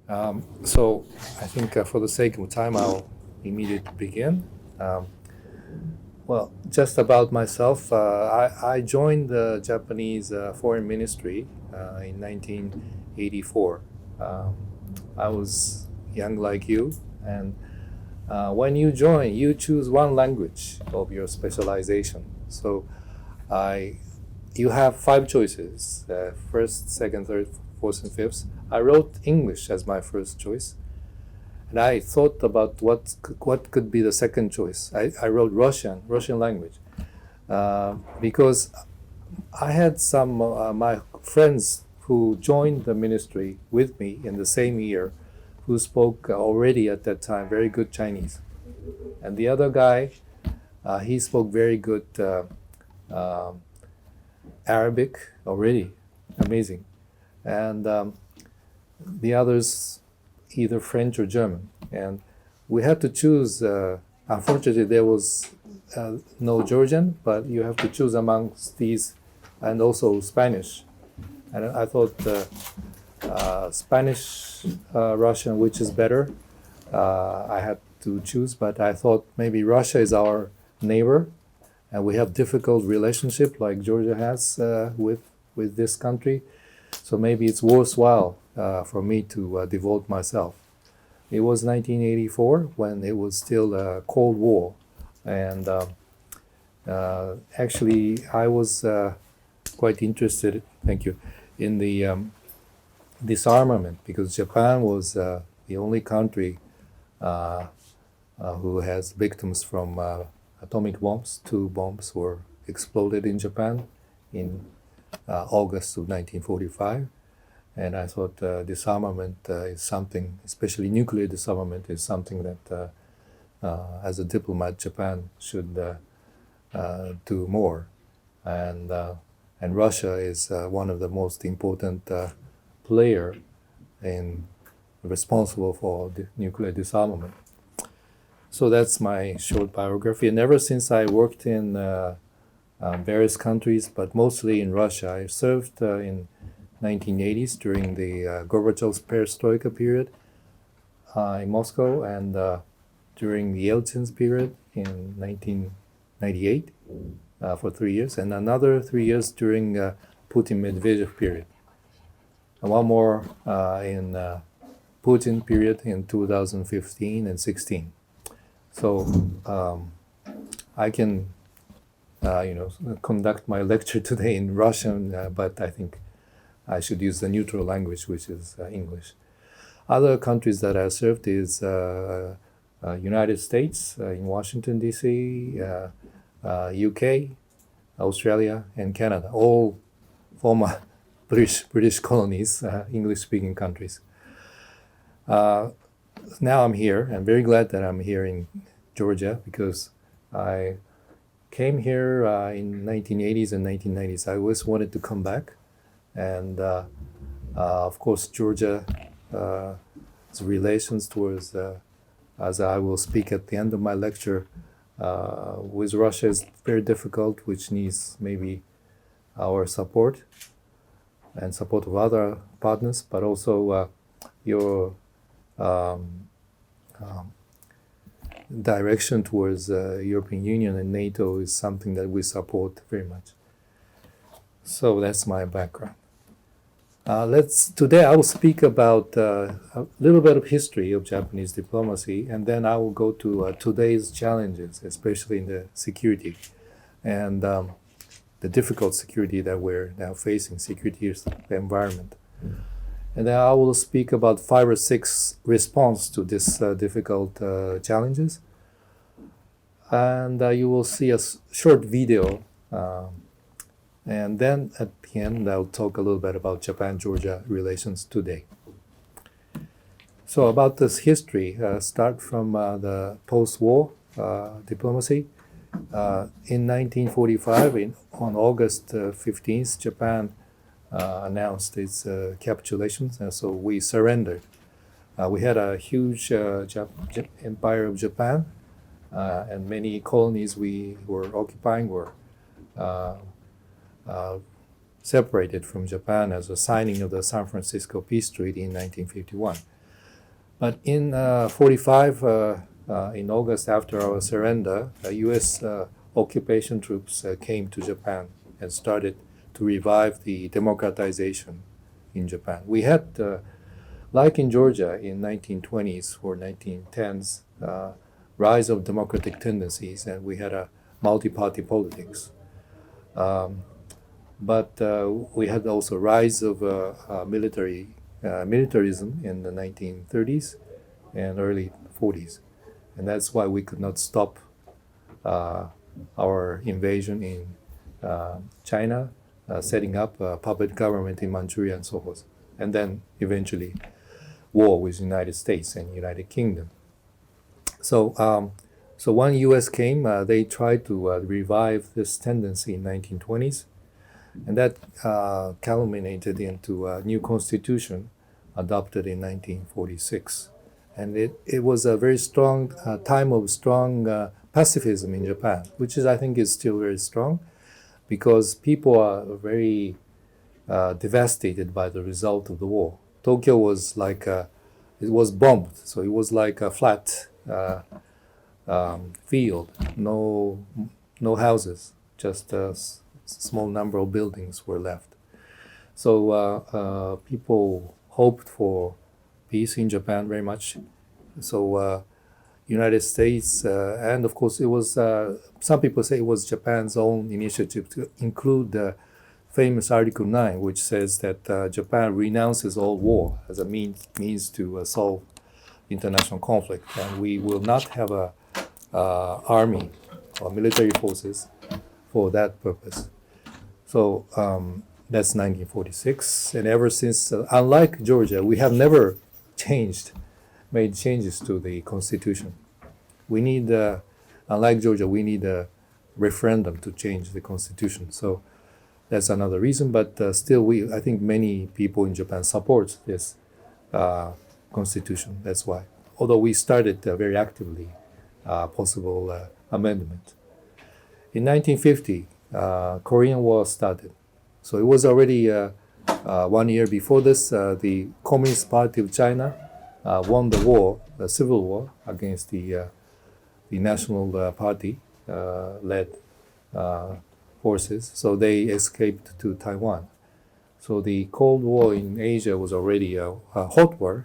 So I think for the sake of time, I'll immediately begin. Um, well, just about myself, I joined the Japanese Foreign Ministry in 1984. Um, I was young like you, and when you join, you choose one language of your specialization. So I, you have five choices: first, second, third, fourth, and fifth. I wrote English as my first choice. And I thought about what could be the second choice. I wrote Russian language, because I had some my friends who joined the ministry with me in the same year, who spoke already at that time very good Chinese, and the other guy, he spoke very good uh, Arabic already, amazing, and the others either French or German. And we had to choose. Unfortunately, there was no Georgian, but you have to choose amongst these, and also Spanish. And I thought Spanish, Russian, which is better. I had to choose, but I thought maybe Russia is our neighbor, and we have difficult relationship like Georgia has with this country. So maybe it's worthwhile for me to devote myself. It was 1984 when it was still a Cold War, and actually I was quite interested. Thank you, in the disarmament, because Japan was the only country who has victims from atomic bombs. Two bombs were exploded in Japan in August of 1945. And I thought disarmament is something, especially nuclear disarmament, is something that, as a diplomat, Japan should do more. And Russia is one of the most important player in responsible for the nuclear disarmament. So that's my short biography. And ever since I worked in various countries, but mostly in Russia, I served in 1980s during the Gorbachev's perestroika period in Moscow, and during the Yeltsin's period in 1998 for 3 years, and another 3 years during Putin-Medvedev period, and one more in Putin period in 2015 and 16. So I can, conduct my lecture today in Russian, but I think I should use the neutral language, which is English. Other countries that I served is United States in Washington D.C., UK, Australia, and Canada, all former British colonies, English-speaking countries. Now I'm here. I'm very glad that I'm here in Georgia, because I came here in 1980s and 1990s. I always wanted to come back. And of course, Georgia's relations towards, as I will speak at the end of my lecture, with Russia is very difficult, which needs maybe our support and support of other partners, but also your direction towards European Union and NATO is something that we support very much. So that's my background. Today I will speak about a little bit of history of Japanese diplomacy, and then I will go to today's challenges, especially in the security and the difficult security that we're now facing, security environment. And then I will speak about 5 or 6 response to this difficult challenges. And you will see a short video. And then at the end, I'll talk a little bit about Japan-Georgia relations today. So about this history, start from the post-war diplomacy. In 1945, on August 15th, Japan announced its capitulations, and so we surrendered. We had a huge empire of Japan, and many colonies we were occupying were separated from Japan as a signing of the San Francisco Peace Treaty in 1951. But in 45, in August after our surrender, U.S. Occupation troops came to Japan and started to revive the democratization in Japan. We had, like in Georgia in 1920s or 1910s, rise of democratic tendencies, and we had a multi-party politics. But we had also rise of militarism in the 1930s and early 40s. And that's why we could not stop our invasion in China, setting up a puppet government in Manchuria and so forth. And then eventually war with the United States and United Kingdom. So when U.S. came, they tried to revive this tendency in 1920s. And that culminated into a new constitution adopted in 1946. And it was a very strong time of strong pacifism in Japan, which I think is still very strong because people are very devastated by the result of the war. Tokyo was like, it was bombed, so it was like a flat field, no houses, just small number of buildings were left. So people hoped for peace in Japan very much. So United States, and of course it was, some people say it was Japan's own initiative to include the famous Article 9, which says that Japan renounces all war as a means to solve international conflict. And we will not have a army or military forces for that purpose. So that's 1946, and ever since, unlike Georgia, we have never made changes to the constitution. We need, unlike Georgia, we need a referendum to change the constitution. So that's another reason, but still, I think many people in Japan support this constitution. That's why, although we started very actively possible amendment. In 1950, Korean War started. So it was already 1 year before this, the Communist Party of China won the war, the civil war, against the National Party led forces. So they escaped to Taiwan. So the Cold War in Asia was already a hot war.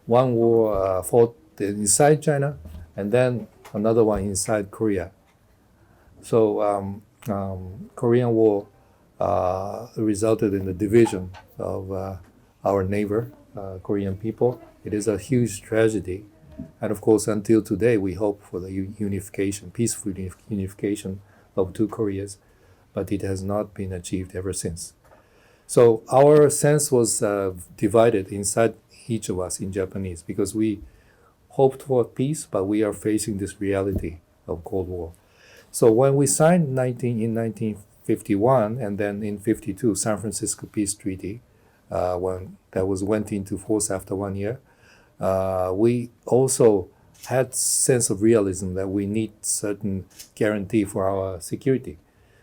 One war fought inside China, and then another one inside Korea. So Korean War resulted in the division of our neighbor, Korean people. It is a huge tragedy. And of course, until today, we hope for the unification, peaceful unification of two Koreas, but it has not been achieved ever since. So our sense was divided inside each of us in Japanese because we hoped for peace, but we are facing this reality of Cold War. So when we signed in 1951 and then in 52 San Francisco Peace Treaty, when that went into force after 1 year, we also had sense of realism that we need certain guarantee for our security.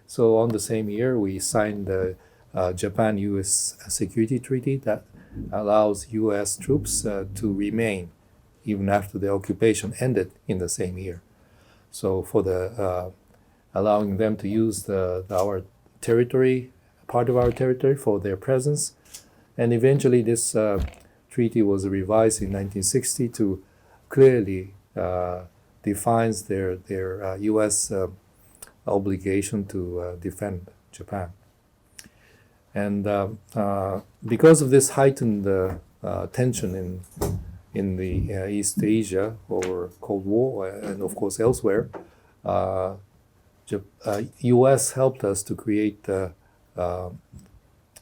So on the same year, we signed the Japan-U.S. Security Treaty that allows U.S. troops to remain even after the occupation ended in the same year. So for the allowing them to use our territory, part of our territory, for their presence, and eventually this treaty was revised in 1960 to clearly defines their U.S. Obligation to defend Japan. And because of this heightened tension in the East Asia over Cold War and of course elsewhere, U.S. helped us to create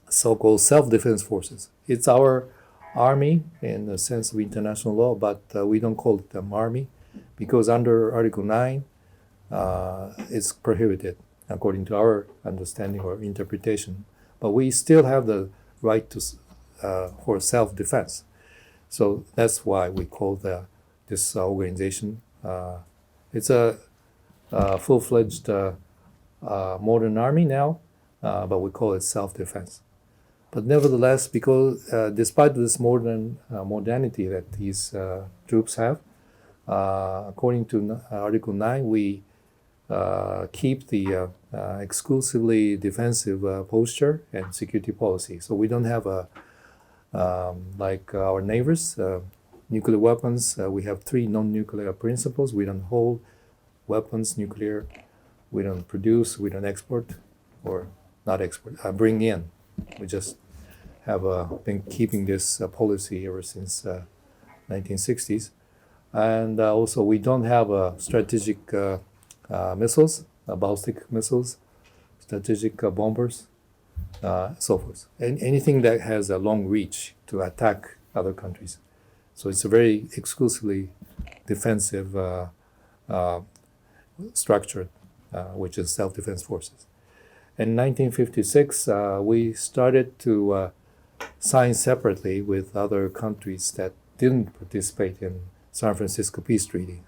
so-called self-defense forces. It's our army in the sense of international law, but we don't call it an army because under Article 9, it's prohibited according to our understanding or interpretation. But we still have the right to for self-defense. So that's why we call this organization. It's a full-fledged modern army now, but we call it self-defense. But nevertheless, because despite this modernity that these troops have, according to Article 9, we keep the exclusively defensive posture and security policy. So we don't have like our neighbors, nuclear weapons. We have 3 non-nuclear principles. We don't hold weapons, nuclear. We don't produce, we don't export, or not export, bring in. We just have been keeping this policy ever since 1960s. And also we don't have strategic missiles, ballistic missiles, strategic bombers, so forth. And anything that has a long reach to attack other countries. So it's a very exclusively defensive structure, which is self-defense forces. In 1956, we started to sign separately with other countries that didn't participate in San Francisco Peace Treaty.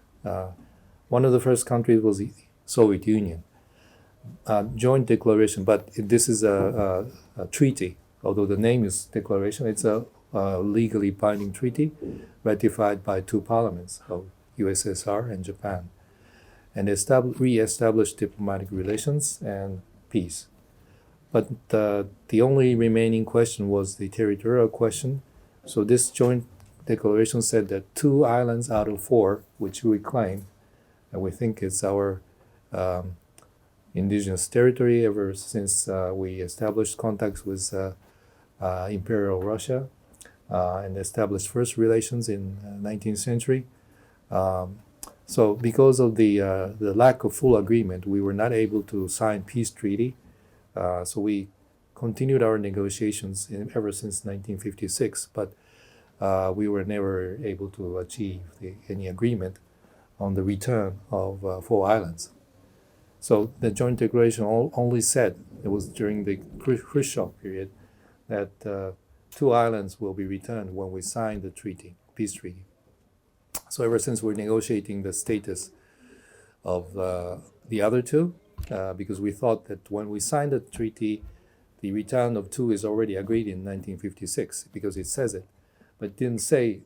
One of the first countries was the Soviet Union. Joint declaration, but this is a treaty. Although the name is declaration, it's a legally binding treaty ratified by 2 parliaments of USSR and Japan, and re-established diplomatic relations and peace. But the only remaining question was the territorial question. So this joint declaration said that 2 islands out of 4, which we claim, and we think it's our indigenous territory ever since we established contacts with Imperial Russia and established first relations in 19th century. So because of the lack of full agreement, we were not able to sign peace treaty. So we continued our negotiations ever since 1956, but we were never able to achieve any agreement on the return of 4 islands. So the joint declaration only said, it was during the Khrushchev period, that 2 islands will be returned when we sign the treaty, peace treaty. So ever since we're negotiating the status of the other 2, because we thought that when we signed the treaty, the return of 2 is already agreed in 1956, because it says it, but it didn't say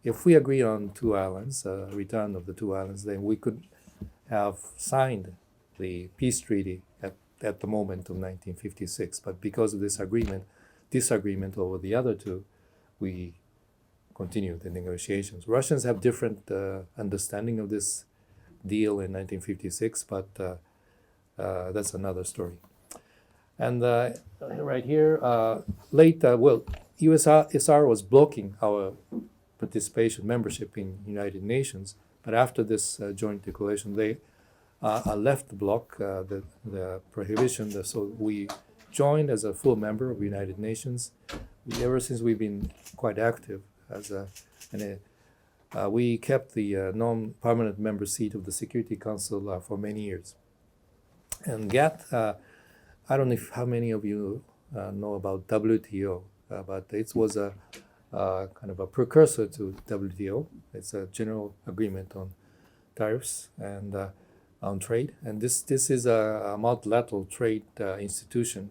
if we agree on 2 islands, return of the 2 islands, then we could have signed the peace treaty at the moment of 1956. But because of this disagreement over the other 2, we continued the negotiations. Russians have different understanding of this deal in 1956, but that's another story. And right here, USSR was blocking our membership in United Nations, but after this joint declaration, they left the bloc, the prohibition, so we joined as a full member of United Nations. Ever since we've been quite active we kept the non-permanent member seat of the Security Council for many years. And GATT, I don't know how many of you know about WTO, but it was a kind of a precursor to WTO. It's a general agreement on tariffs and on trade. And this is a multilateral trade institution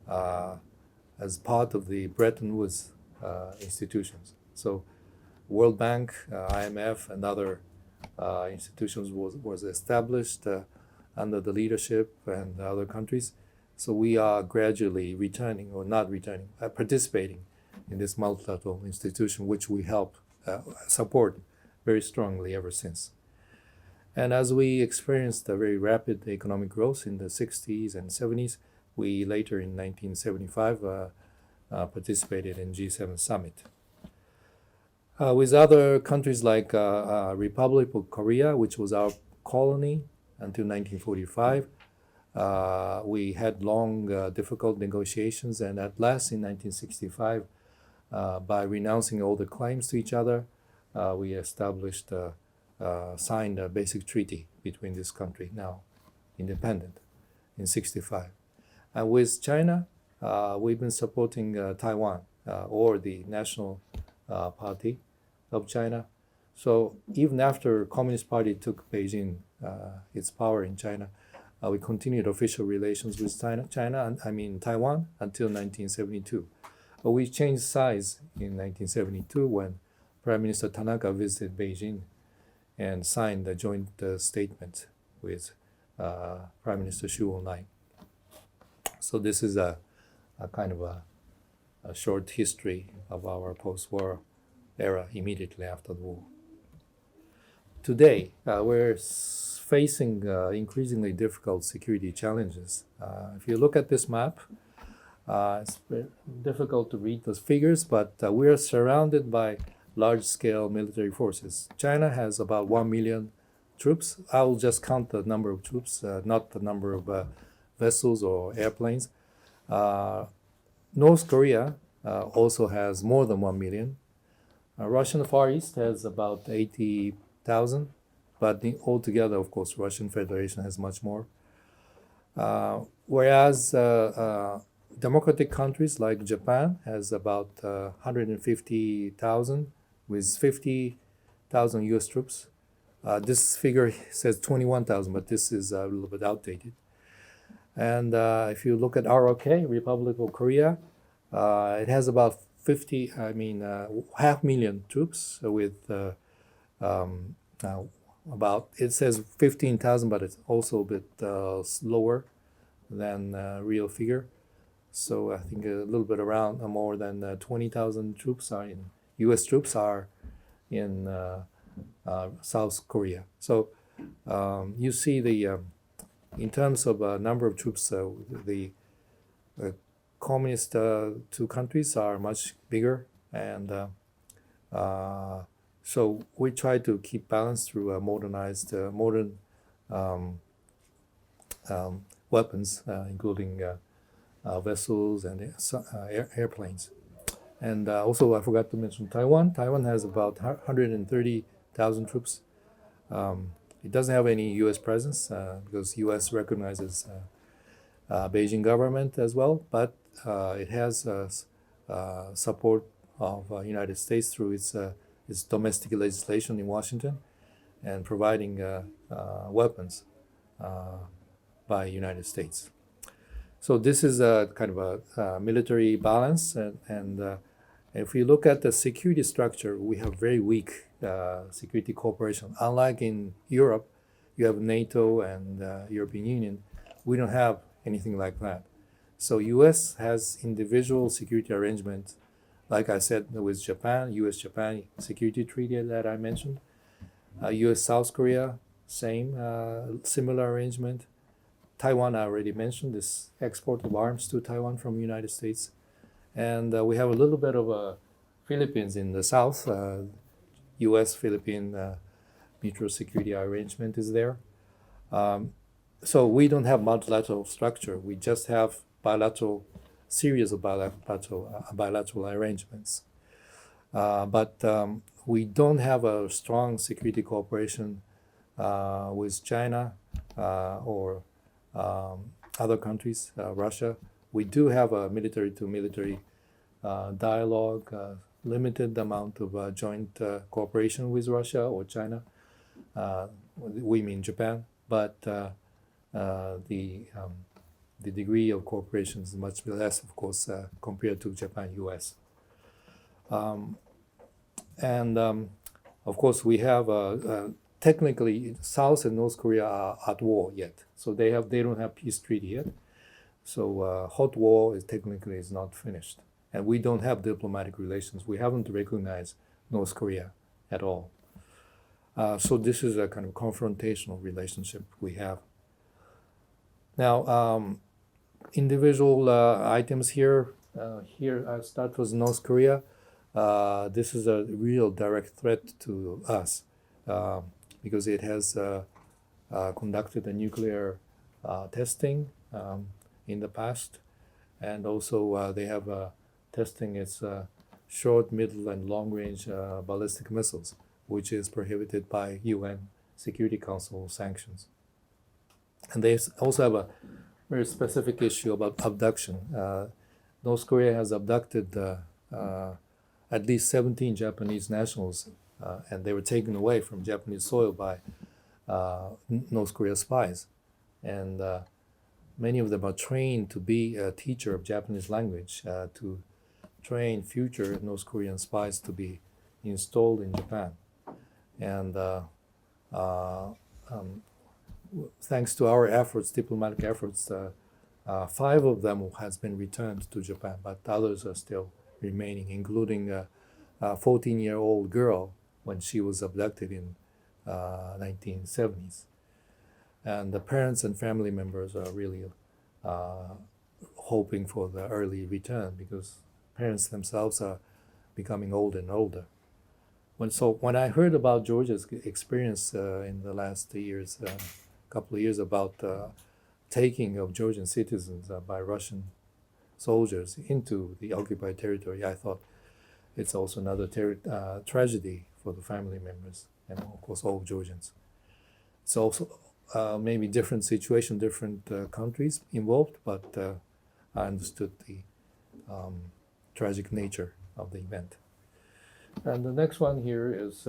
as part of the Bretton Woods institutions. So World Bank, IMF, and other institutions was established under the leadership and other countries. So we are gradually participating in this multilateral institution, which we help support very strongly ever since. And as we experienced a very rapid economic growth in the 60s and 70s, we later in 1975 participated in G7 summit. With other countries like Republic of Korea, which was our colony until 1945, we had long, difficult negotiations, and at last in 1965, by renouncing all the claims to each other, we signed a basic treaty between this country, now independent, in 65. And with China, we've been supporting Taiwan, or the National Party of China. So even after Communist Party took Beijing, its power in China, we continued official relations with Taiwan until 1972. But we changed sides in 1972 when Prime Minister Tanaka visited Beijing and signed a joint statement with Prime Minister Zhou Enlai. So this is a kind of a short history of our post-war era immediately after the war. Today, we're facing increasingly difficult security challenges. If you look at this map, it's very difficult to read those figures, but we are surrounded by large-scale military forces. China has about 1 million troops. I will just count the number of troops, not the number of vessels or airplanes. North Korea also has more than 1 million. Russian Far East has about 80,000, but altogether, of course, Russian Federation has much more. Whereas democratic countries like Japan has about 150,000 with 50,000 US troops. This figure says 21,000, but this is a little bit outdated. And if you look at ROK, Republic of Korea, it has about 500,000 troops with about, it says 15,000, but it's also a bit lower than real figure. So I think a little bit around more than 20,000 troops are in, US troops are in South Korea. So you see the, in terms of number of troops, the communist two countries are much bigger, and so we try to keep balance through modern weapons, including vessels and airplanes. And also, I forgot to mention Taiwan. Taiwan has about 130,000 troops. It doesn't have any U.S. presence because U.S. recognizes Beijing government as well, but it has support of United States through its domestic legislation in Washington and providing weapons by United States. So this is a kind of a military balance, and if we look at the security structure, we have very weak security cooperation. Unlike in Europe, you have NATO and European Union. We don't have anything like that. So U.S. has individual security arrangements, like I said, with Japan, U.S.-Japan security treaty that I mentioned. U.S.-South Korea, same, similar arrangement. Taiwan, I already mentioned, this export of arms to Taiwan from the United States. And we have a little bit of Philippines in the south. U.S.-Philippine mutual security arrangement is there. So we don't have multilateral structure. We just have series of bilateral arrangements. But we don't have a strong security cooperation with China or other countries, Russia. We do have a military-to-military dialogue, limited amount of joint cooperation with Russia or China. We mean Japan, but the degree of cooperation is much less, of course, compared to Japan, U.S. Of course, we have technically South and North Korea are at war yet, so they don't have peace treaty yet. So hot war is technically not finished, and we don't have diplomatic relations. We haven't recognized North Korea at all. So this is a kind of confrontational relationship we have. Now, individual items here. Here I start with North Korea. This is a real direct threat to us because it has conducted a nuclear testing in the past, and also they have testing its short, middle, and long-range ballistic missiles, which is prohibited by UN Security Council sanctions. And they also have a very specific issue about abduction. North Korea has abducted at least 17 Japanese nationals, and they were taken away from Japanese soil by North Korea spies. and many of them are trained to be a teacher of Japanese language, to train future North Korean spies to be installed in Japan. And uh, um, thanks to our efforts, diplomatic efforts, 5 of them has been returned to Japan, but others are still remaining, including a 14-year-old girl when she was abducted in 1970s. And the parents and family members are really uh, hoping for the early return because parents themselves are becoming older and older. When I heard about Georgia's experience in the last years, couple of years about taking of Georgian citizens by Russian soldiers into the occupied territory, I thought it's also another tragedy for the family members and of course all Georgians. It's also maybe different situation, different countries involved, but I understood the tragic nature of the event. And the next one here is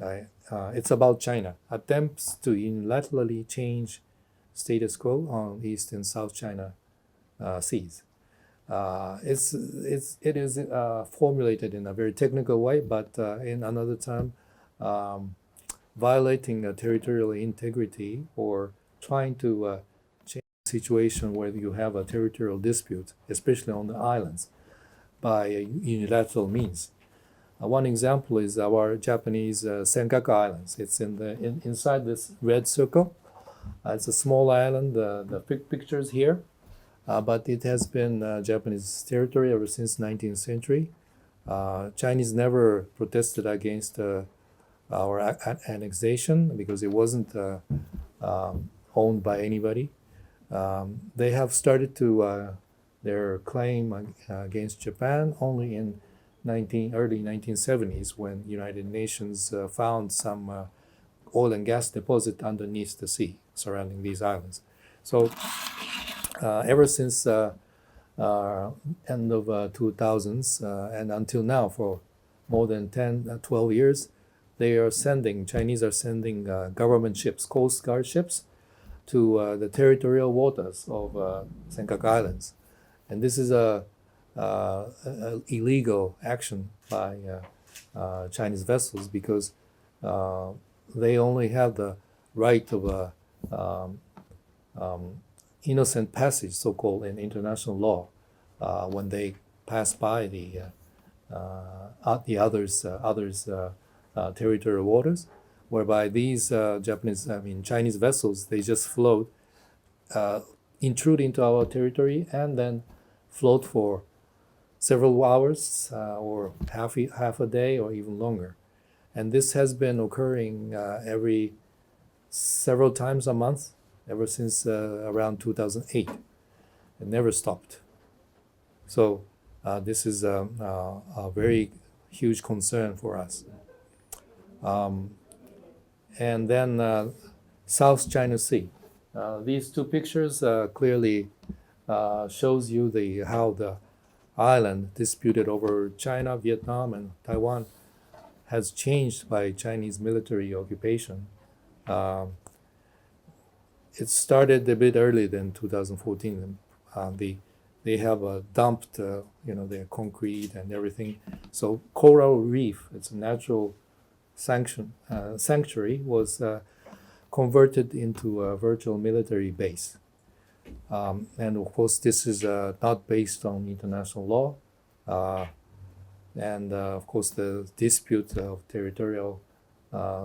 it's about China. Attempts to unilaterally change status quo on East and South China Seas. It is formulated in a very technical way, but in another term, violating territorial integrity or trying to change a situation where you have a territorial dispute, especially on the islands, by unilateral means. One example is our Japanese Senkaku Islands. It's inside this red circle. It's a small island. The pictures here, but it has been Japanese territory ever since 19th century. Chinese never protested against our annexation because it wasn't owned by anybody. They have started to their claim against Japan only in early 1970s when United Nations found some oil and gas deposit underneath the sea surrounding these islands. So ever since end of 2000s and until now, for more than 10, 12 years, Chinese are sending government ships, Coast Guard ships, to the territorial waters of Senkaku Islands. And this is a illegal action by Chinese vessels because they only have the right of innocent passage, so-called in international law, when they pass by the others' territorial waters, whereby these Chinese vessels, they just float, intrude into our territory, and then float for several hours or half a day or even longer. And this has been occurring every several times a month ever since around 2008. It never stopped. So this is a very huge concern for us. And then South China Sea. These two pictures clearly shows you how the island disputed over China, Vietnam, and Taiwan has changed by Chinese military occupation. It started a bit earlier than 2014. They have dumped, their concrete and everything. So coral reef, it's a natural sanctuary, was converted into a virtual military base. And of course, this is not based on international law. And of course, the dispute of territorial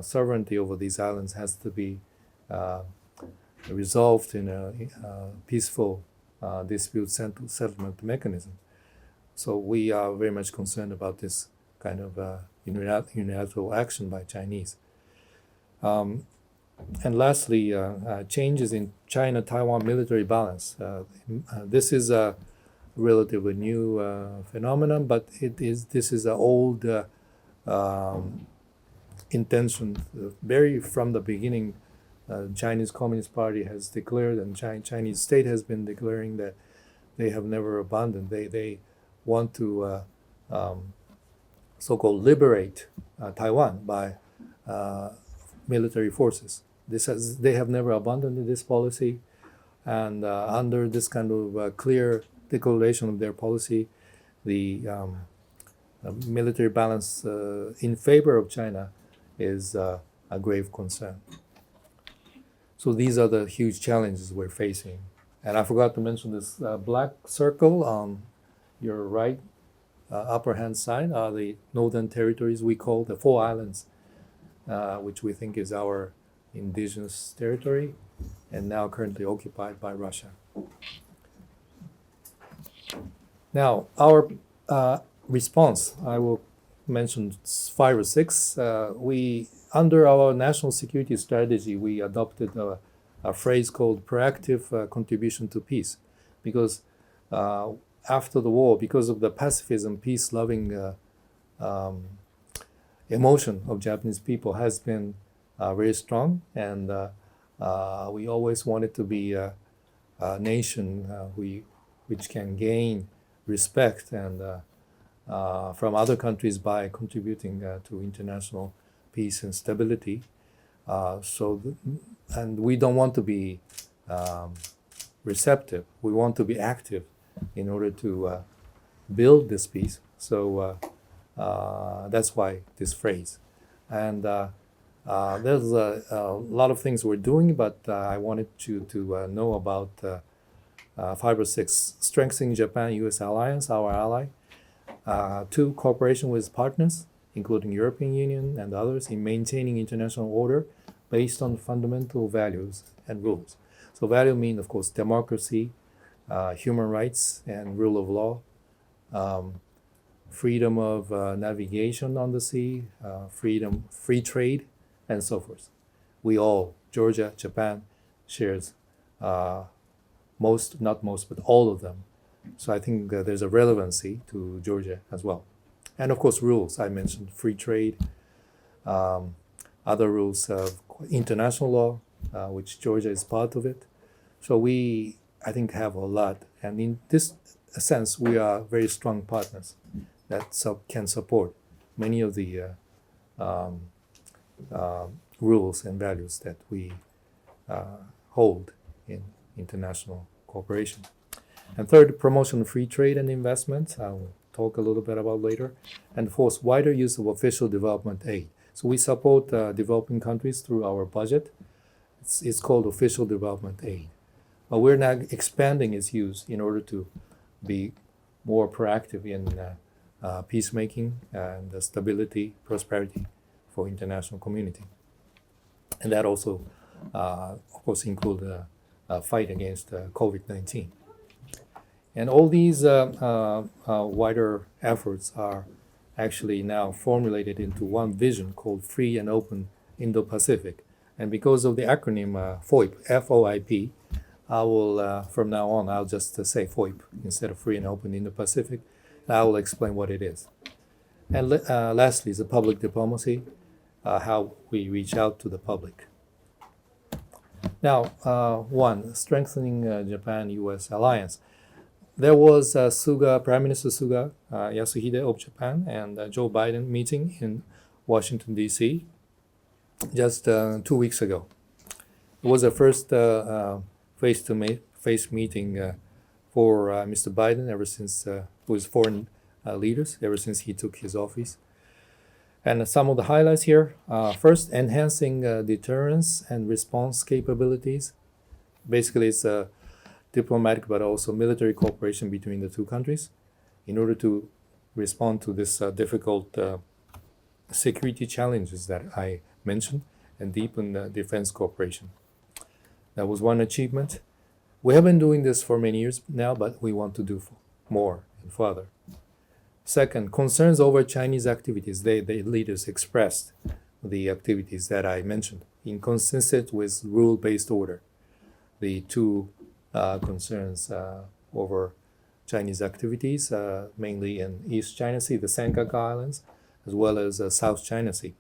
sovereignty over these islands has to be resolved in a peaceful dispute settlement mechanism. So we are very much concerned about this kind of unilateral action by Chinese. And lastly, changes in China-Taiwan military balance. This is a relatively new phenomenon, but this is an old intention. Very from the beginning, Chinese Communist Party has declared, and Chinese state has been declaring that they have never abandoned. They want to so-called liberate Taiwan by military forces. They have never abandoned this policy. And under this kind of clear declaration of their policy, the military balance in favor of China is a grave concern. So these are the huge challenges we're facing. And I forgot to mention this black circle on your right upper hand side are the northern territories we call the Four Islands, which we think is our indigenous territory and now currently occupied by Russia. Now, our response, I will mention 5 or 6. We, under our national security strategy, we adopted a phrase called proactive contribution to peace, because after the war, because of the pacifism, peace-loving emotion of Japanese people has been very strong, and we always wanted to be a nation which can gain respect and from other countries by contributing to international peace and stability. And we don't want to be receptive. We want to be active in order to build this peace. So that's why this phrase. And there's a lot of things we're doing, but I wanted you to know about 5 or 6. Strengthening Japan-US alliance, our ally. 2, cooperation with partners, including European Union and others, in maintaining international order based on fundamental values and rules. So value mean, of course, democracy, human rights and rule of law, freedom of navigation on the sea, free trade, and so forth. We all, Georgia, Japan, shares most, not most, but all of them. So I think there's a relevancy to Georgia as well. And of course, rules. I mentioned free trade, other rules of international law, which Georgia is part of it. So we, I think, have a lot. And in this sense, we are very strong partners that can support many of the rules and values that we hold in international cooperation. And 3rd, promotion of free trade and investment. I'll talk a little bit about later. And 4th, wider use of official development aid. So we support developing countries through our budget. It's called official development aid. But we're now expanding its use in order to be more proactive in peacemaking and stability, prosperity for international community. And that also, of course, include a fight against COVID-19. And all these wider efforts are actually now formulated into one vision called Free and Open Indo-Pacific. And because of the acronym FOIP, F-O-I-P, I will, from now on, I'll just say FOIP instead of Free and Open Indo-Pacific. And I will explain what it is. And lastly, the public diplomacy, how we reach out to the public. Now, 1, strengthening Japan-US alliance. There was Prime Minister Suga Yasuhide of Japan and Joe Biden meeting in Washington, D.C. just 2 weeks ago. It was the first face-to-face meeting for Mr. Biden ever since, with foreign leaders, ever since he took his office. And some of the highlights here, first, enhancing deterrence and response capabilities. Basically, it's diplomatic but also military cooperation between the two countries in order to respond to this difficult security challenges that I mentioned and deepen defense cooperation. That was one achievement. We have been doing this for many years now, but we want to do more and further. Second, concerns over Chinese activities. The leaders expressed the activities that I mentioned, inconsistent with rule-based order. The 2 concerns over Chinese activities, mainly in East China Sea, the Senkaku Islands, as well as South China Sea.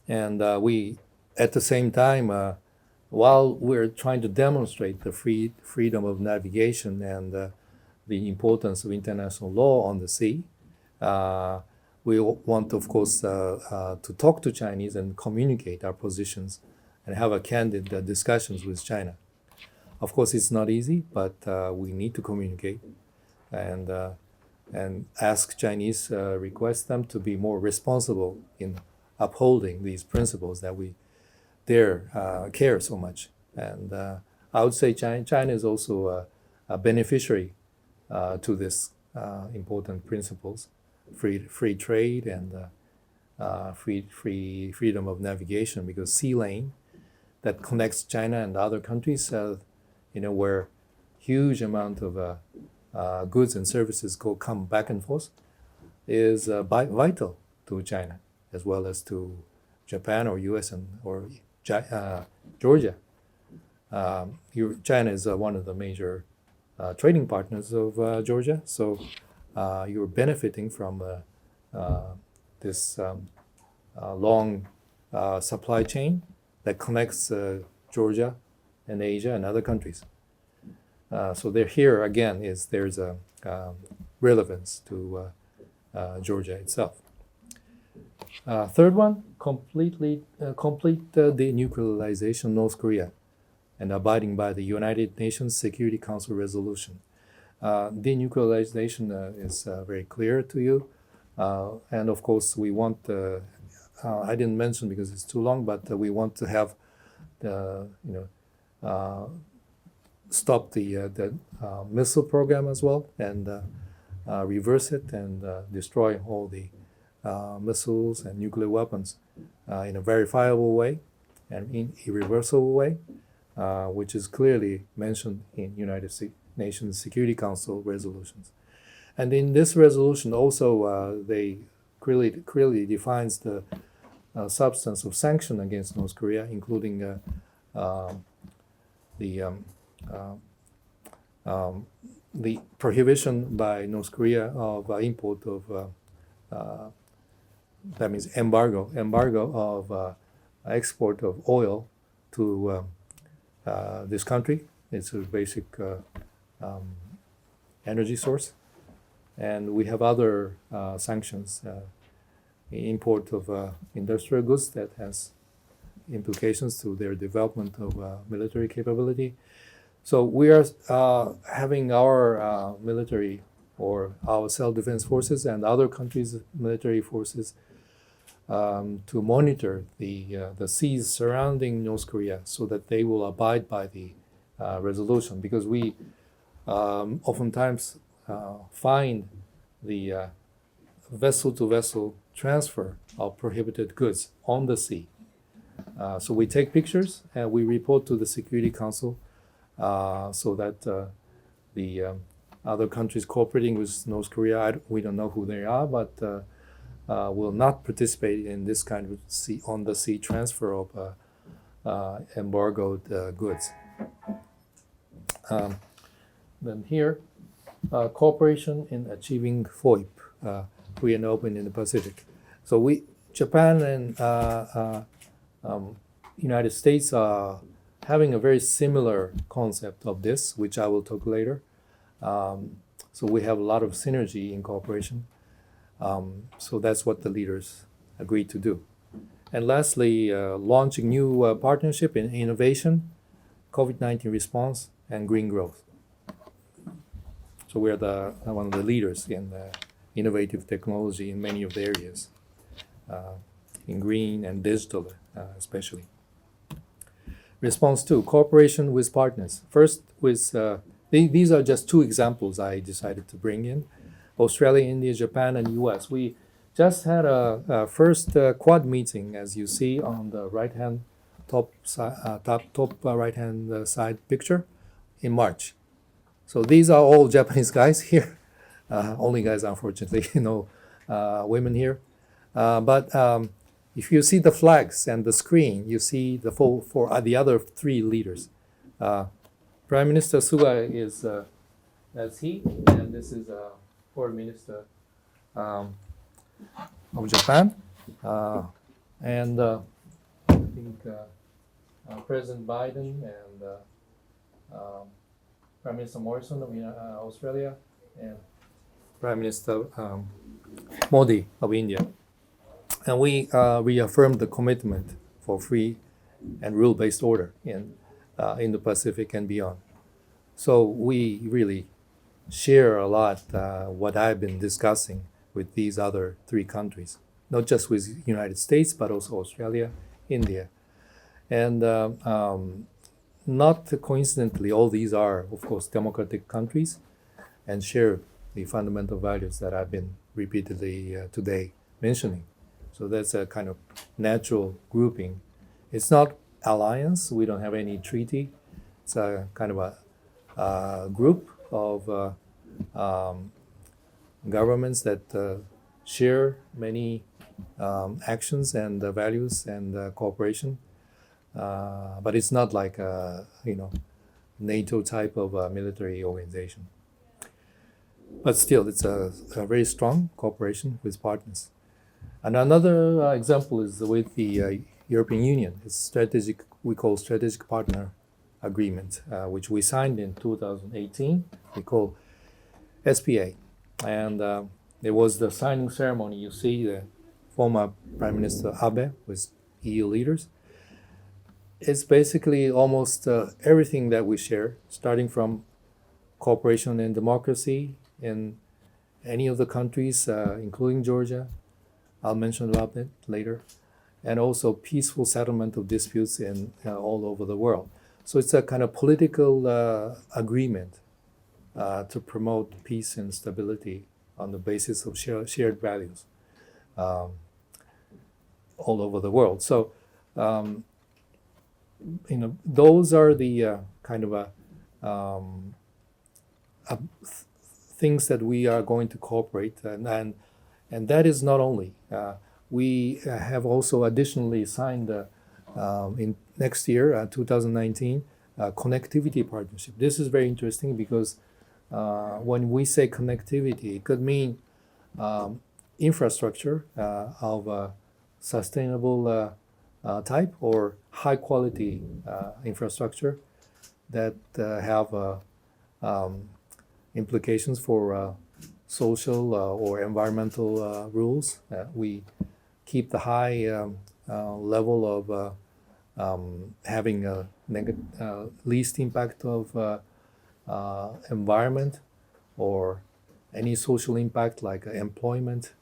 And we, at the same time, while we're trying to demonstrate the freedom of navigation and the importance of international law on the sea, we want, of course, to talk to Chinese and communicate our positions and have a candid discussions with China. Of course, it's not easy, but we need to communicate and ask Chinese, request them to be more responsible in upholding these principles that we care so much. And I would say China is also a beneficiary to this important principles, free trade and freedom of navigation, because sea lane that connects China and other countries, where huge amount of goods and services come back and forth, is vital to China as well as to Japan or U.S. or Georgia. China is one of the major trading partners of Georgia, so you're benefiting from this long supply chain that connects Georgia and Asia and other countries. So here again there's a relevance to Georgia itself. Third one, complete denuclearization of North Korea and abiding by the United Nations Security Council resolution. Denuclearization is very clear to you, and of course we want. I didn't mention because it's too long, but we want to have stop the missile program as well, and reverse it and destroy all the missiles and nuclear weapons in a verifiable way and in irreversible way, which is clearly mentioned in United Nations Security Council resolutions. And in this resolution also they clearly defines the substance of sanction against North Korea, including the prohibition by North Korea of import of that means embargo of export of oil to this country. It's a basic energy source, and we have other sanctions, import of industrial goods that has implications to their development of military capability. So we are having our military or our self-defense forces and other countries' military forces to monitor the seas surrounding North Korea so that they will abide by the resolution, because we oftentimes find the vessel-to-vessel transfer of prohibited goods on the sea. So we take pictures and we report to the Security Council so that the other countries cooperating with North Korea, we don't know who they are, but will not participate in this kind of on-the-sea transfer of embargoed goods. Then here, cooperation in achieving FOIP, free and open in the Pacific. So Japan and United States are having a very similar concept of this, which I will talk later. So we have a lot of synergy in cooperation. So that's what the leaders agreed to do. And lastly, launching new partnership in innovation, COVID-19 response, and green growth. So we're one of the leaders in innovative technology in many of the areas, in green and digital especially. Response 2, cooperation with partners. First, these are just two examples I decided to bring in. Australia, India, Japan, and US. We just had a first Quad meeting, as you see on the right-hand top right-hand side picture, in March. So these are all Japanese guys here. Only guys, unfortunately, no women here. But if you see the flags and the screen, you see the the other three leaders. Prime Minister Suga that's he, and this is Foreign Minister of Japan, and I think President Biden and Prime Minister Morrison of Australia, and Prime Minister Modi of India. And we reaffirmed the commitment for free and rule-based order in the Pacific and beyond. So we really share a lot what I've been discussing with these other three countries, not just with United States, but also Australia, India. And not coincidentally, all these are, of course, democratic countries and share the fundamental values that I've been repeatedly today mentioning. So that's a kind of natural grouping. It's not alliance. We don't have any treaty. It's a kind of a group of governments that share many actions and values and cooperation. But it's not like a NATO type of military organization. But still, it's a very strong cooperation with partners. And another example is with the European Union. It's strategic. We call strategic partner agreement, which we signed in 2018. We call SPA, and there was the signing ceremony. You see the former Prime Minister Abe with EU leaders. It's basically almost everything that we share, starting from cooperation and democracy in any of the countries, including Georgia. I'll mention about it later. And also peaceful settlement of disputes in all over the world. So it's a kind of political agreement to promote peace and stability on the basis of shared values all over the world. So those are the kind of things that we are going to cooperate, and that is not only. We have also additionally signed in next year, 2019, connectivity partnership. This is very interesting because when we say connectivity, it could mean infrastructure of sustainable type or high quality infrastructure that have implications for social or environmental rules. We keep the high level of having a least impact of environment or any social impact like employment.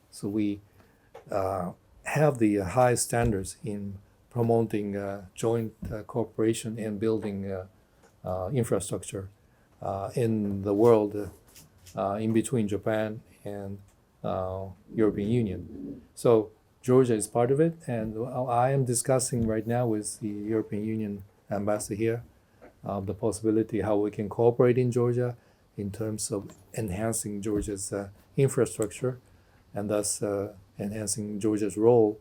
So we have the high standards in promoting joint cooperation and building infrastructure in the world in between Japan and European Union. So Georgia is part of it, and I am discussing right now with the European Union ambassador here the possibility how we can cooperate in Georgia in terms of enhancing Georgia's infrastructure and thus enhancing Georgia's role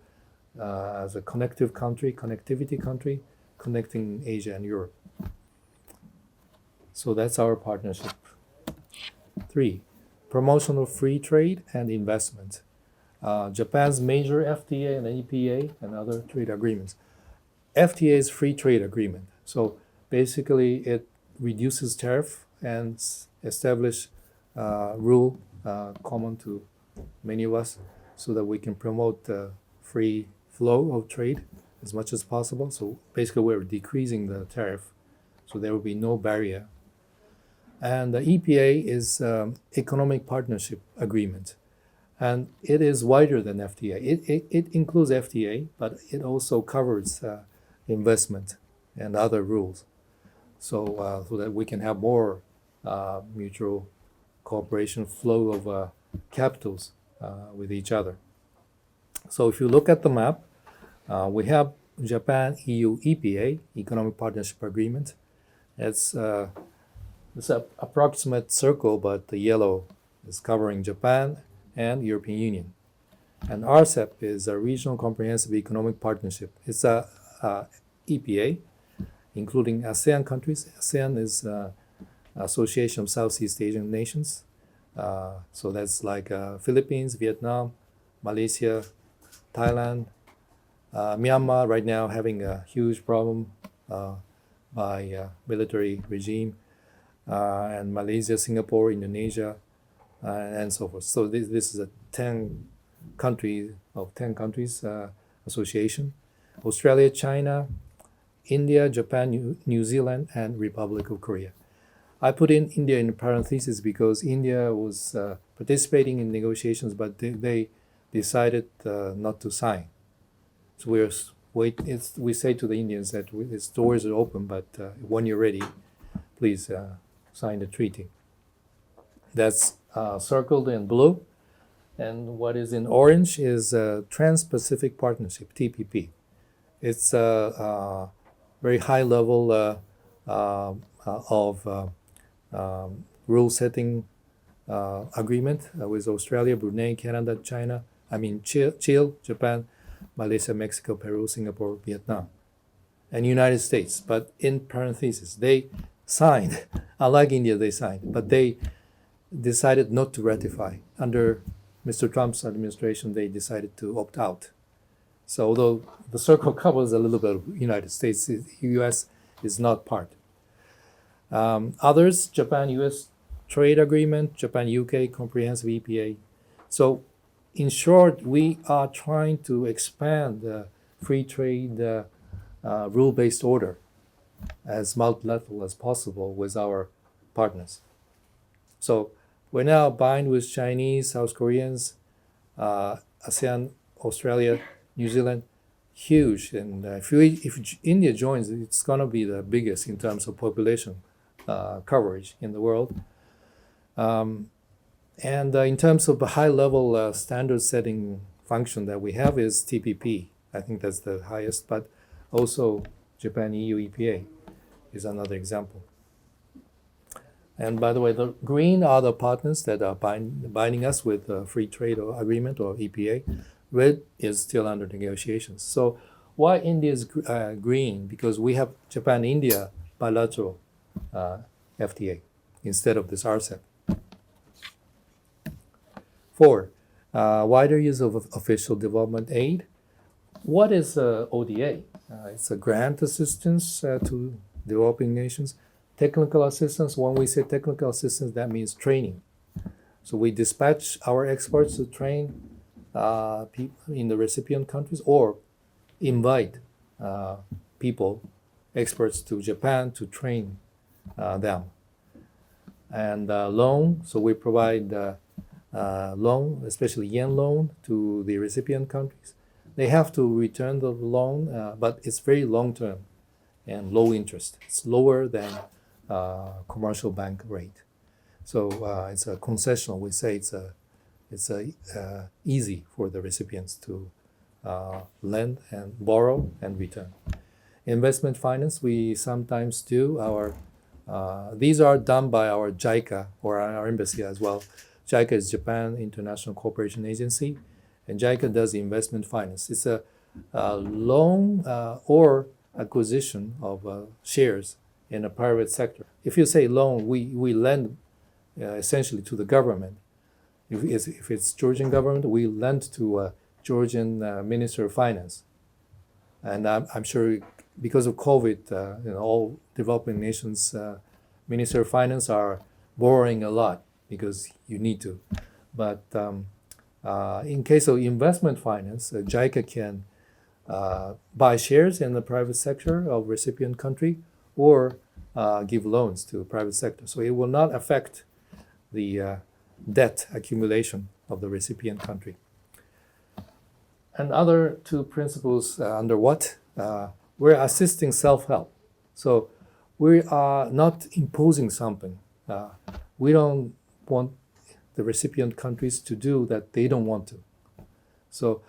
as a connectivity country, connecting Asia and Europe. So that's our partnership. 3, promotion of free trade and investment. Japan's major FTA and EPA and other trade agreements. FTA is free trade agreement. So basically it reduces tariff and establish rule common to many of us so that we can promote free flow of trade as much as possible. So basically we're decreasing the tariff so there will be no barrier. And the EPA is economic partnership agreement. And it is wider than FTA. It includes FTA, but it also covers investment and other rules. So that we can have more mutual cooperation flow of capitals with each other. So if you look at the map, we have Japan-EU EPA, Economic Partnership Agreement. It's an approximate circle, but the yellow is covering Japan and European Union. And RCEP is a Regional Comprehensive Economic Partnership. It's a EPA, including ASEAN countries. ASEAN is Association of Southeast Asian Nations. So that's like Philippines, Vietnam, Malaysia, Thailand, Myanmar right now having a huge problem by military regime, and Malaysia, Singapore, Indonesia, and so forth. So this is a 10 countries association. Australia, China, India, Japan, New Zealand, and Republic of Korea. I put in India in parentheses because India was participating in negotiations, but they decided not to sign. So we say to the Indians that its doors are open, but when you're ready, please sign the treaty. That's circled in blue. And what is in orange is Trans-Pacific Partnership, TPP. It's a very high level of rule-setting agreement with Australia, Brunei, Canada, China, Chile, Japan, Malaysia, Mexico, Peru, Singapore, Vietnam, and United States. But in parentheses, they signed, unlike India, they signed, but they decided not to ratify. Under Mr. Trump's administration, they decided to opt out. So although the circle covers a little bit of United States, the U.S. is not part. Others, Japan-U.S. trade agreement, Japan-UK comprehensive EPA. So in short, we are trying to expand the free trade rule-based order as multilateral as possible with our partners. So we're now bind with Chinese, South Koreans, ASEAN, Australia, New Zealand, huge. And if India joins, it's going to be the biggest in terms of population coverage in the world. And in terms of the high-level standard-setting function that we have is TPP. I think that's the highest, but also Japan-EU EPA is another example. And by the way, the green are the partners that are binding us with a free trade agreement or EPA. Red is still under negotiations. So why India is green? Because we have Japan-India bilateral FTA instead of this RCEP. 4, wider use of official development aid. What is ODA? It's a grant assistance to developing nations. Technical assistance, when we say technical assistance, that means training. So we dispatch our experts to train people in the recipient countries or invite experts to Japan to train them. And loan, so we provide loan, especially yen loan, to the recipient countries. They have to return the loan, but it's very long-term and low interest. It's lower than commercial bank rate. So it's a concessional. We say it's easy for the recipients to lend and borrow and return. Investment finance, we sometimes do. These are done by our JICA or our embassy as well. JICA is Japan International Cooperation Agency, and JICA does investment finance. It's a loan or acquisition of shares in a private sector. If you say loan, we lend essentially to the government. If it's Georgian government, we lend to Georgian Minister of Finance. And I'm sure because of COVID, all developing nations' Minister of Finance are borrowing a lot because you need to. But in case of investment finance, JICA can buy shares in the private sector of recipient country or give loans to the private sector. So it will not affect the debt accumulation of the recipient country. And other two principles under what? We're assisting self-help. So we are not imposing something. We don't want the recipient countries to do that they don't want to. So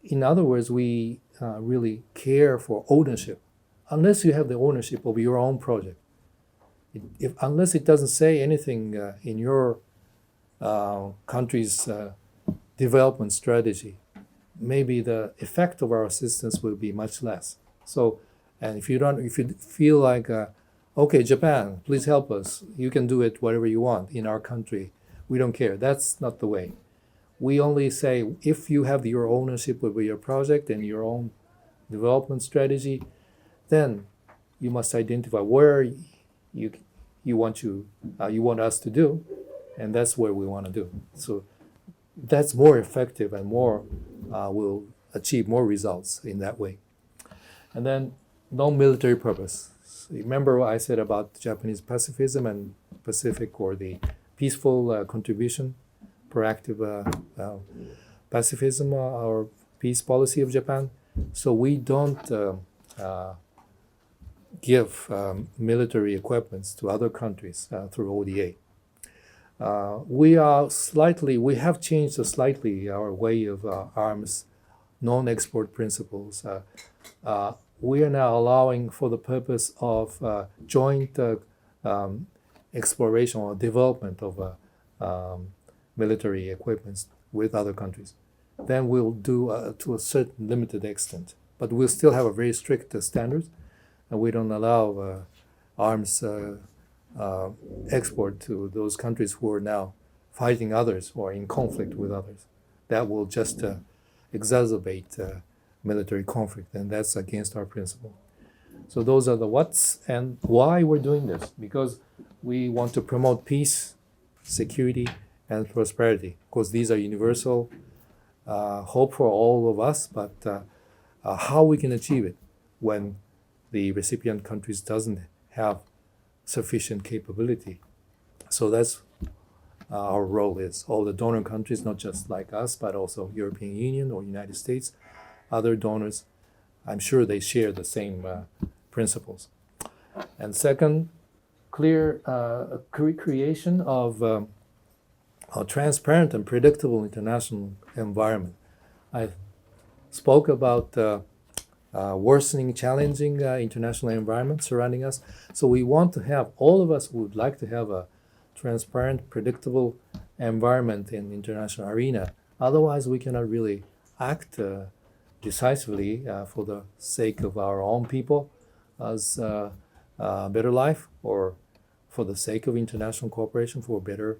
in other words, we really care for ownership. Unless you have the ownership of your own project, unless it doesn't say anything in your country's development strategy, maybe the effect of our assistance will be much less. So, and if you feel like, okay, Japan, please help us. You can do it whatever you want in our country. We don't care. That's not the way. We only say if you have your ownership over your project and your own development strategy, then you must identify where you want us to do, and that's where we want to do. So that's more effective and more will achieve more results in that way. And then non-military purpose. remember what I said about Japanese pacifism and Pacific, or the peaceful contribution, proactive pacifism, or peace policy of Japan. So we don't give military equipments to other countries through ODA. We have changed slightly our way of arms non-export principles. We are now allowing, for the purpose of joint exploration or development of military equipment with other countries. Then we'll do to a certain limited extent, but we'll still have a very strict standards, and we don't allow arms export to those countries who are now fighting others or in conflict with others. That will just exacerbate military conflict, and that's against our principle. So those are the what's and why we're doing this, because we want to promote peace, security, and prosperity. Of course, these are universal hope for all of us, but how we can achieve it when the recipient countries doesn't have sufficient capability. So that's our role is. All the donor countries, not just like us, but also European Union or United States, other donors, I'm sure they share the same principles. And second, clear creation of a transparent and predictable international environment. I spoke about worsening, challenging international environment surrounding us. So we want to have, all of us would like to have a transparent, predictable environment in the international arena. Otherwise, we cannot really act decisively for the sake of our own people as a better life, or for the sake of international cooperation for a better,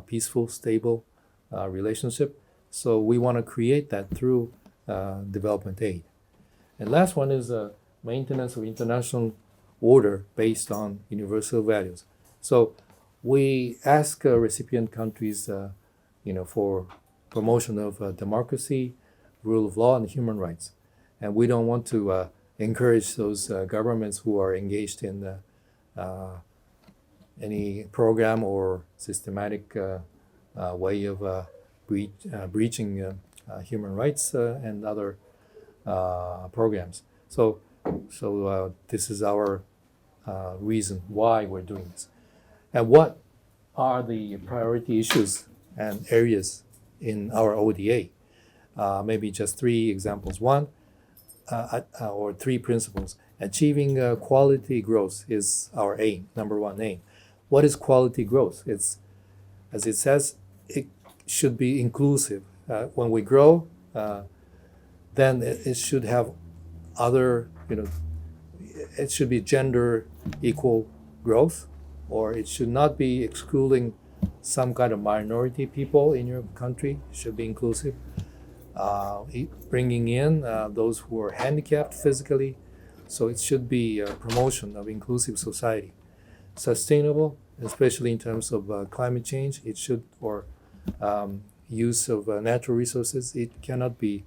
peaceful, stable relationship. So we want to create that through development aid. And last one is maintenance of international order based on universal values. So we ask recipient countries, for promotion of democracy, rule of law, and human rights. And we don't want to encourage those governments who are engaged in any program or systematic way of breaching human rights and other programs. So this is our reason why we're doing this. And what are the priority issues and areas in our ODA? Maybe just three examples. One, or three principles. Achieving quality growth is our aim, number one aim. What is quality growth? It's, as it says, it should be inclusive. When we grow, then it should have other, it should be gender equal growth, or it should not be excluding some kind of minority people in your country. It should be inclusive. Bringing in those who are handicapped physically. So it should be a promotion of inclusive society. Sustainable, especially in terms of climate change, it should, or use of natural resources, it cannot be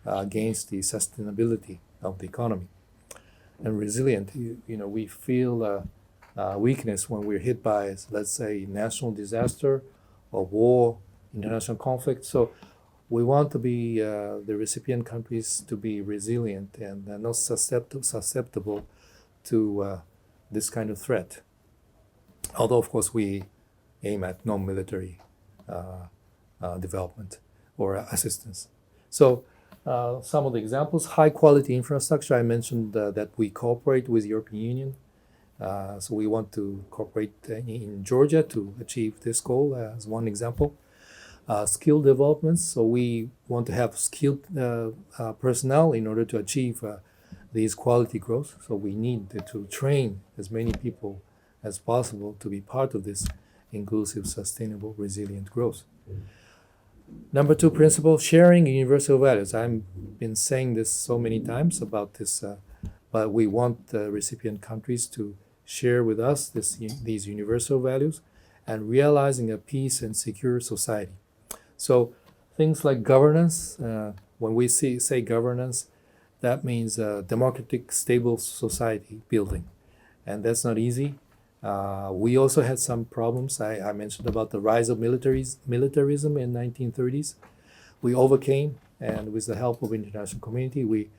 against the sustainability of the economy. And resilient, we feel weakness when we're hit by, let's say, national disaster or war, international conflict. So we want to be the recipient countries to be resilient and not susceptible to this kind of threat. Although, of course, we aim at non-military development or assistance. So some of the examples: high-quality infrastructure. I mentioned that we cooperate with European Union. So we want to cooperate in Georgia to achieve this goal as one example. Skill developments. So we want to have skilled personnel in order to achieve these quality growth. So we need to train as many people as possible to be part of this inclusive, sustainable, resilient growth. Number two principle, sharing universal values. I've been saying this so many times about this, but we want the recipient countries to share with us these universal values and realizing a peace and secure society. So things like governance, when we say governance, that means a democratic, stable society building. and that's not easy. We also had some problems. I mentioned about the rise of militarism in 1930s. We overcame, and with the help of international community, we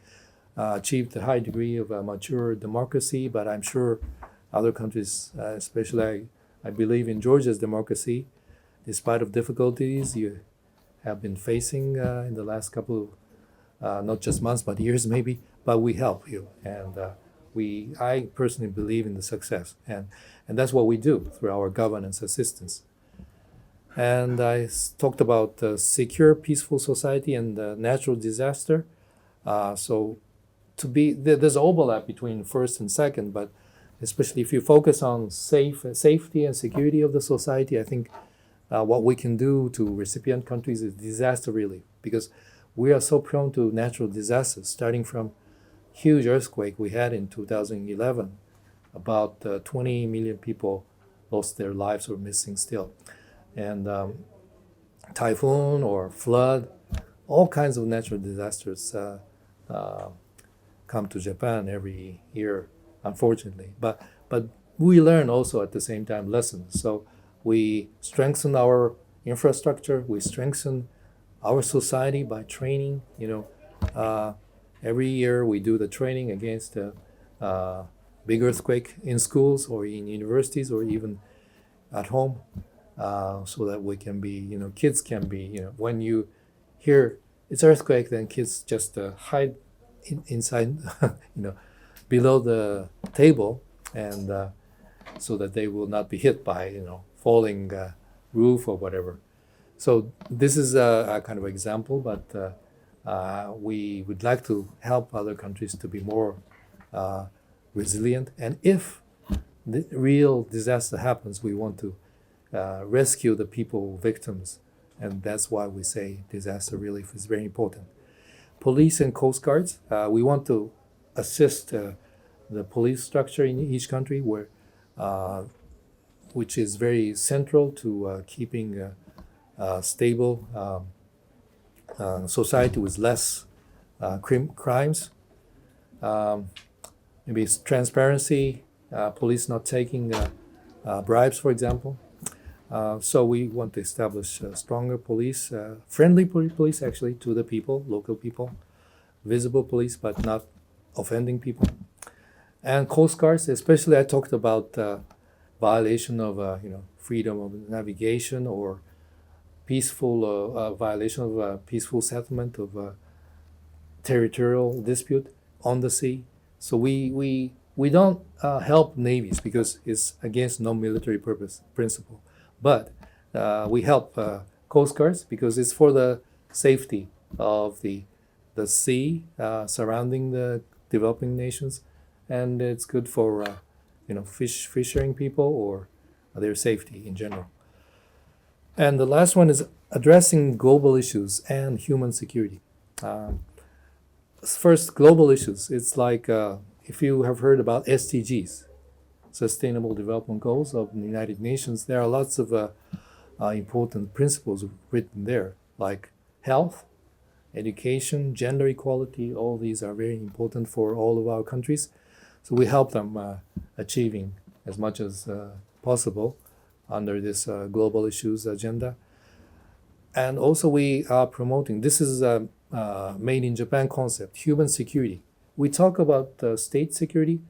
achieved a high degree of mature democracy. But I'm sure other countries, especially I believe in Georgia's democracy, despite of difficulties you have been facing in the last couple of not just months but years maybe, but we help you, and I personally believe in the success, and that's what we do through our governance assistance. And talked about secure, peaceful society and natural disaster. So there's overlap between first and second, but especially if you focus on safety and security of the society, I think what we can do to recipient countries is disaster relief, because we are so prone to natural disasters, starting from huge earthquake we had in 2011. About 20 million people lost their lives or missing still. And typhoon or flood, all kinds of natural disasters come to Japan every year, unfortunately. But we learn also at the same time lessons. So we strengthen our infrastructure, we strengthen our society by training. Every year we do the training against big earthquake in schools or in universities or even at home, so that we can be, kids can be, when you hear it's earthquake, then kids just hide inside, below the table, and so that they will not be hit by, falling roof or whatever. So this is a kind of example, but we would like to help other countries to be more resilient. And if the real disaster happens, we want to rescue the people, victims. And that's why we say disaster relief is very important. Police and Coast Guards, we want to assist the police structure in each country, which is very central to keeping a stable society with less crimes. Maybe it's transparency, police not taking bribes, for example. So we want to establish stronger police, friendly police actually to the people, local people, visible police, but not offending people. And Coast Guards, especially I talked about violation of freedom of navigation, or peaceful violation of peaceful settlement of territorial dispute on the sea. So we don't help navies because it's against non-military principle, but we help Coast Guards because it's for the safety of the sea surrounding the developing nations, and it's good for fishing people or their safety in general. And the last one is addressing global issues and human security. First, global issues. It's like if you have heard about SDGs, Sustainable Development Goals of the United Nations, there are lots of important principles written there, like health, education, gender equality. All these are very important for all of our countries. So we help them achieving as much as possible under this global issues agenda. And also we are promoting, this is a made in Japan concept, human security. We talk about state security,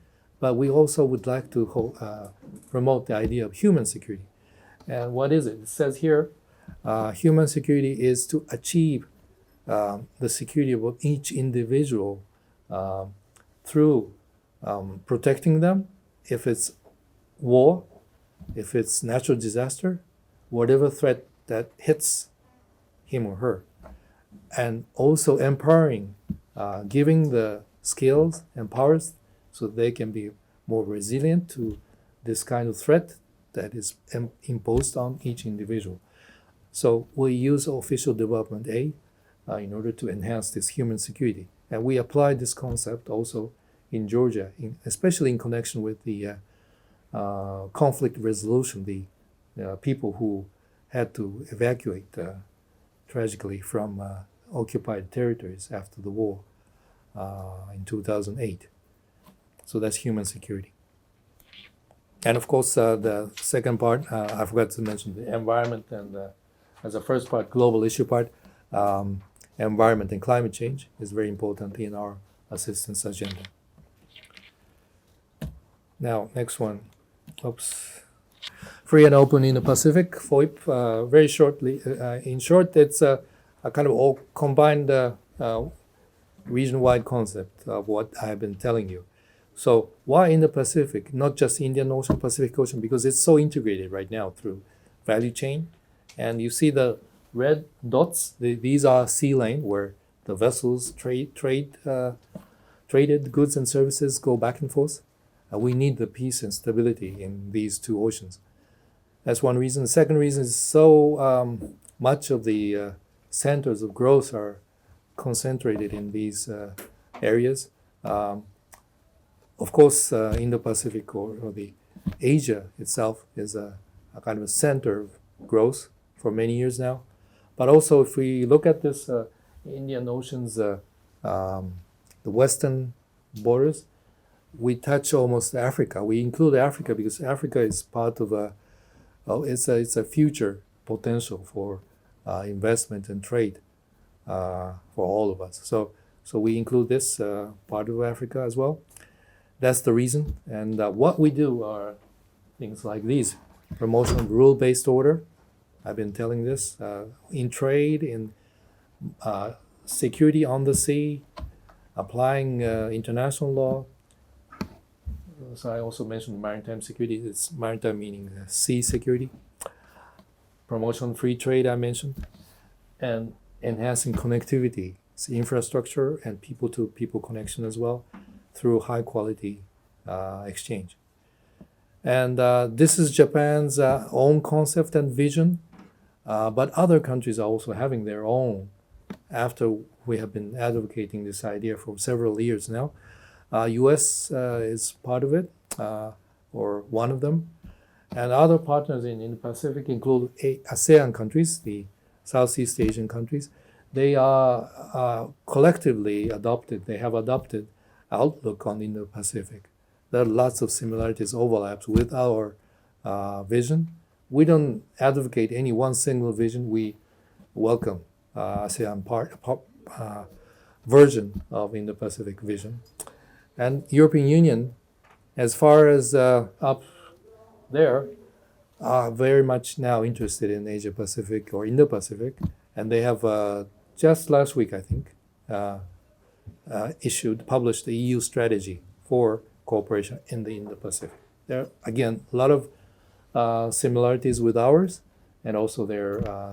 but we also would like to promote the idea of human security. And what is it? It says here, human security is to achieve the security of each individual through protecting them if it's war, if it's natural disaster, whatever threat that hits him or her, and also empowering, giving the skills and powers so they can be more resilient to this kind of threat that is imposed on each individual. So we use official development aid in order to enhance this human security. And we apply this concept also in Georgia, especially in connection with the conflict resolution, the people who had to evacuate tragically from occupied territories after the war in 2008. So that's human security. And of course, the second part, I forgot to mention the environment, and as a first part, global issue part, environment and climate change is very important in our assistance agenda. Now, next one. Oops. Free and open in the Pacific, FOIP. Very shortly, in short, it's a kind of all combined region-wide concept of what I've been telling you. So why in the Pacific, not just Indian Ocean, Pacific Ocean, because it's so integrated right now through value chain. And you see the red dots, these are sea lane where the vessels traded goods and services go back and forth. We need the peace and stability in these two oceans. That's one reason. The second reason is so much of the centers of growth are concentrated in these areas. Of course, Indo-Pacific or the Asia itself is a kind of a center of growth for many years now. But also, if we look at this Indian Ocean's the western borders, we touch almost Africa. We include Africa because Africa is part of it's a future potential for investment and trade for all of us. So we include this part of Africa as well. That's the reason. And what we do are things like these: promotion of rule-based order. I've been telling this in trade, in security on the sea, applying international law. So I also mentioned maritime security. It's maritime meaning sea security. Promotion of free trade I mentioned, and enhancing connectivity, it's infrastructure and people-to-people connection as well, through high-quality exchange. And this is Japan's own concept and vision, but other countries are also having their own. After we have been advocating this idea for several years now, U.S. is part of it, or one of them, and other partners in the Pacific include ASEAN countries, the Southeast Asian countries. They are collectively adopted. They have adopted outlook on Indo-Pacific. There are lots of similarities, overlaps with our vision. We don't advocate any one single vision. We welcome ASEAN version of Indo-Pacific vision. And European Union, as far as up there, are very much now interested in Asia-Pacific or Indo-Pacific. And they have just last week, I think, published the EU strategy for cooperation in the Indo-Pacific. There are, again, a lot of similarities with ours, and also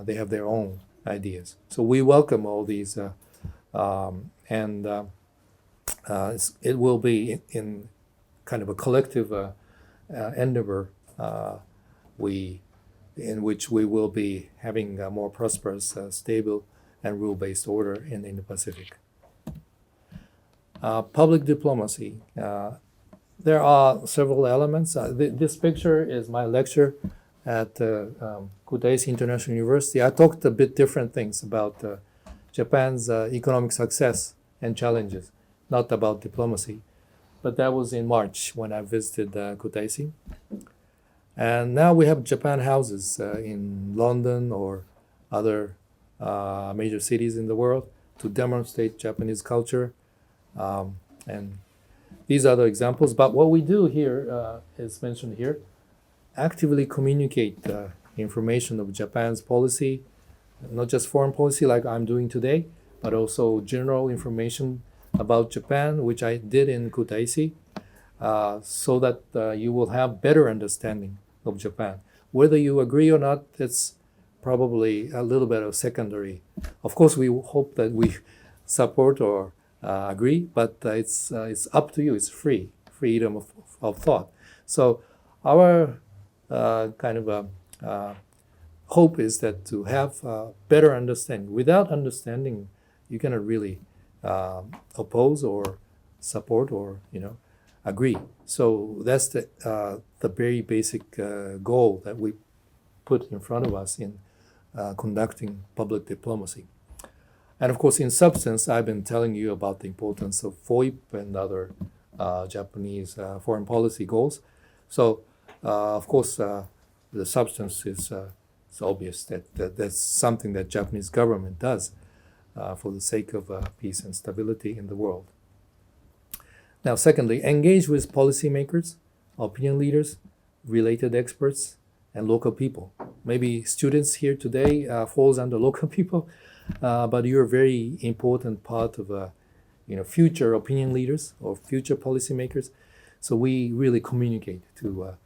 they have their own ideas. So we welcome all these, it will be in kind of a collective endeavor in which we will be having a more prosperous, stable, and rule-based order in the Indo-Pacific. Public diplomacy. There are several elements. This picture is my lecture at Kutaisi International University. I talked a bit different things about Japan's economic success and challenges, not about diplomacy. But that was in March when I visited Kutaisi. And now we have Japan houses in London or other major cities in the world to demonstrate Japanese culture. And these are the examples. But what we do here is mentioned here: actively communicate information of Japan's policy, not just foreign policy like I'm doing today, but also general information about Japan, which I did in Kutaisi, so that you will have better understanding of Japan. Whether you agree or not, it's probably a little bit of secondary. Of course, we hope that we support or agree, but it's up to you. It's freedom of thought. So our kind of hope is that to have better understanding. Without understanding, you cannot really oppose or support or agree. So that's the very basic goal that we put in front of us in conducting public diplomacy. And of course, in substance, I've been telling you about the importance of FOIP and other Japanese foreign policy goals. So Of course, the substance is it's obvious that that's something that Japanese government does for the sake of peace and stability in the world. Now, secondly, engage with policymakers, opinion leaders, related experts, and local people. Maybe students here today falls under local people, but you're a very important part of future opinion leaders or future policymakers. So we really communicate to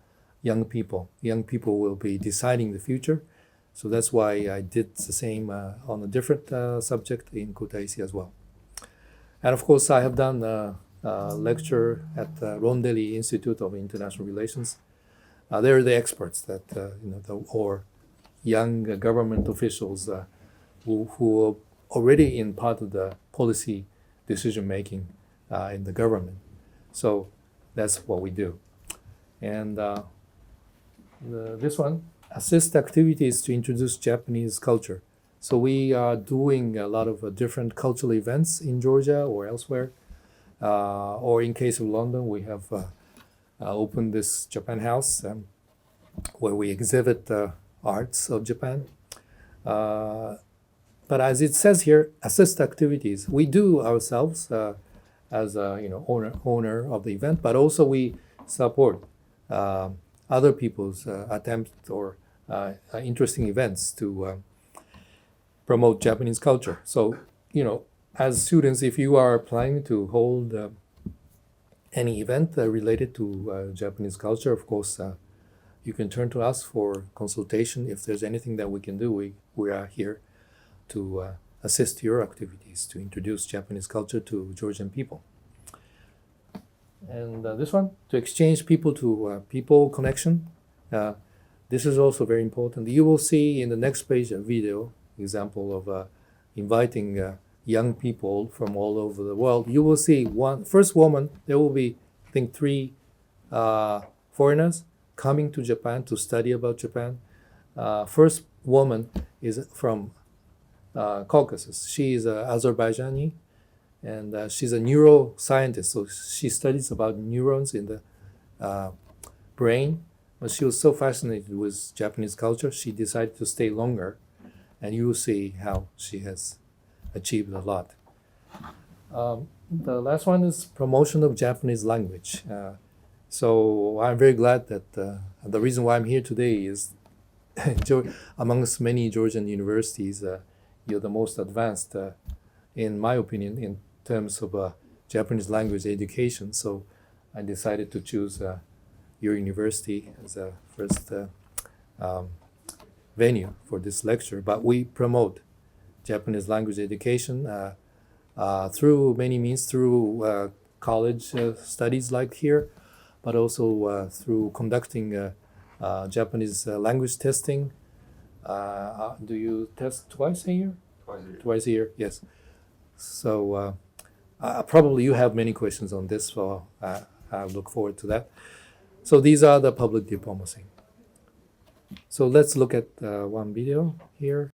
young people. Young people will be deciding the future. So that's why I did the same on a different subject in Kutaisi as well. And of course, I have done a lecture at Rondelli Institute of International Relations. They're the experts that, or young government officials who are already in part of the policy decision making in the government. So that's what we do. And this one, assist activities to introduce Japanese culture. So we are doing a lot of different cultural events in Georgia or elsewhere. Or in case of London, we have opened this Japan House where we exhibit arts of Japan. But as it says here, assist activities. We do ourselves as owner of the event, but also we support other people's attempts or interesting events to promote Japanese culture. So, as students, if you are planning to hold any event related to Japanese culture, of course, you can turn to us for consultation. If there's anything that we can do, we are here to assist your activities to introduce Japanese culture to Georgian people. And this one, to exchange people to people connection. This is also very important. You will see in the next page a video example of inviting young people from all over the world. You will see first woman, there will be, I think, 3 foreigners coming to Japan to study about Japan. First woman is from Caucasus. She is Azerbaijani, and she's a neuroscientist. So she studies about neurons in the brain. But she was so fascinated with Japanese culture, she decided to stay longer. And you will see how she has achieved a lot. The last one is promotion of Japanese language. So I'm very glad that the reason why I'm here today is amongst many Georgian universities, you're the most advanced, in my opinion, in terms of Japanese language education. So I decided to choose your university as a first venue for this lecture. But we promote Japanese language education through many means, through college studies like here, but also through conducting Japanese language testing. Do you test twice a year? Twice a year, yes. So probably you have many questions on this, so I look forward to that. So these are the public diplomacy. So let's look at one video here.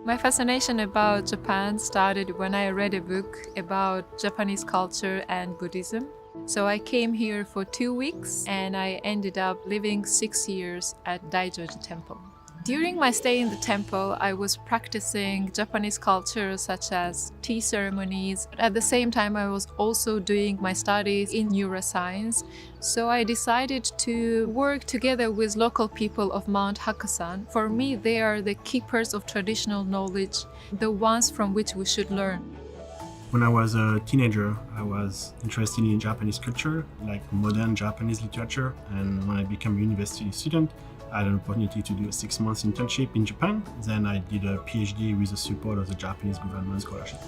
My fascination about Japan started when I read a book about Japanese culture and Buddhism. So I came here for 2 weeks and I ended up living 6 years at Daijoji Temple. During my stay in the temple, I was practicing Japanese culture such as tea ceremonies. At the same time, I was also doing my studies in neuroscience. So I decided to work together with local people of Mount Hakkasan. For me, they are the keepers of traditional knowledge, the ones from which we should learn. When I was a teenager, I was interested in Japanese culture, like modern Japanese literature. And when I became a university student, I had an opportunity to do a 6-month internship in Japan. Then I did a PhD with the support of the Japanese government scholarship.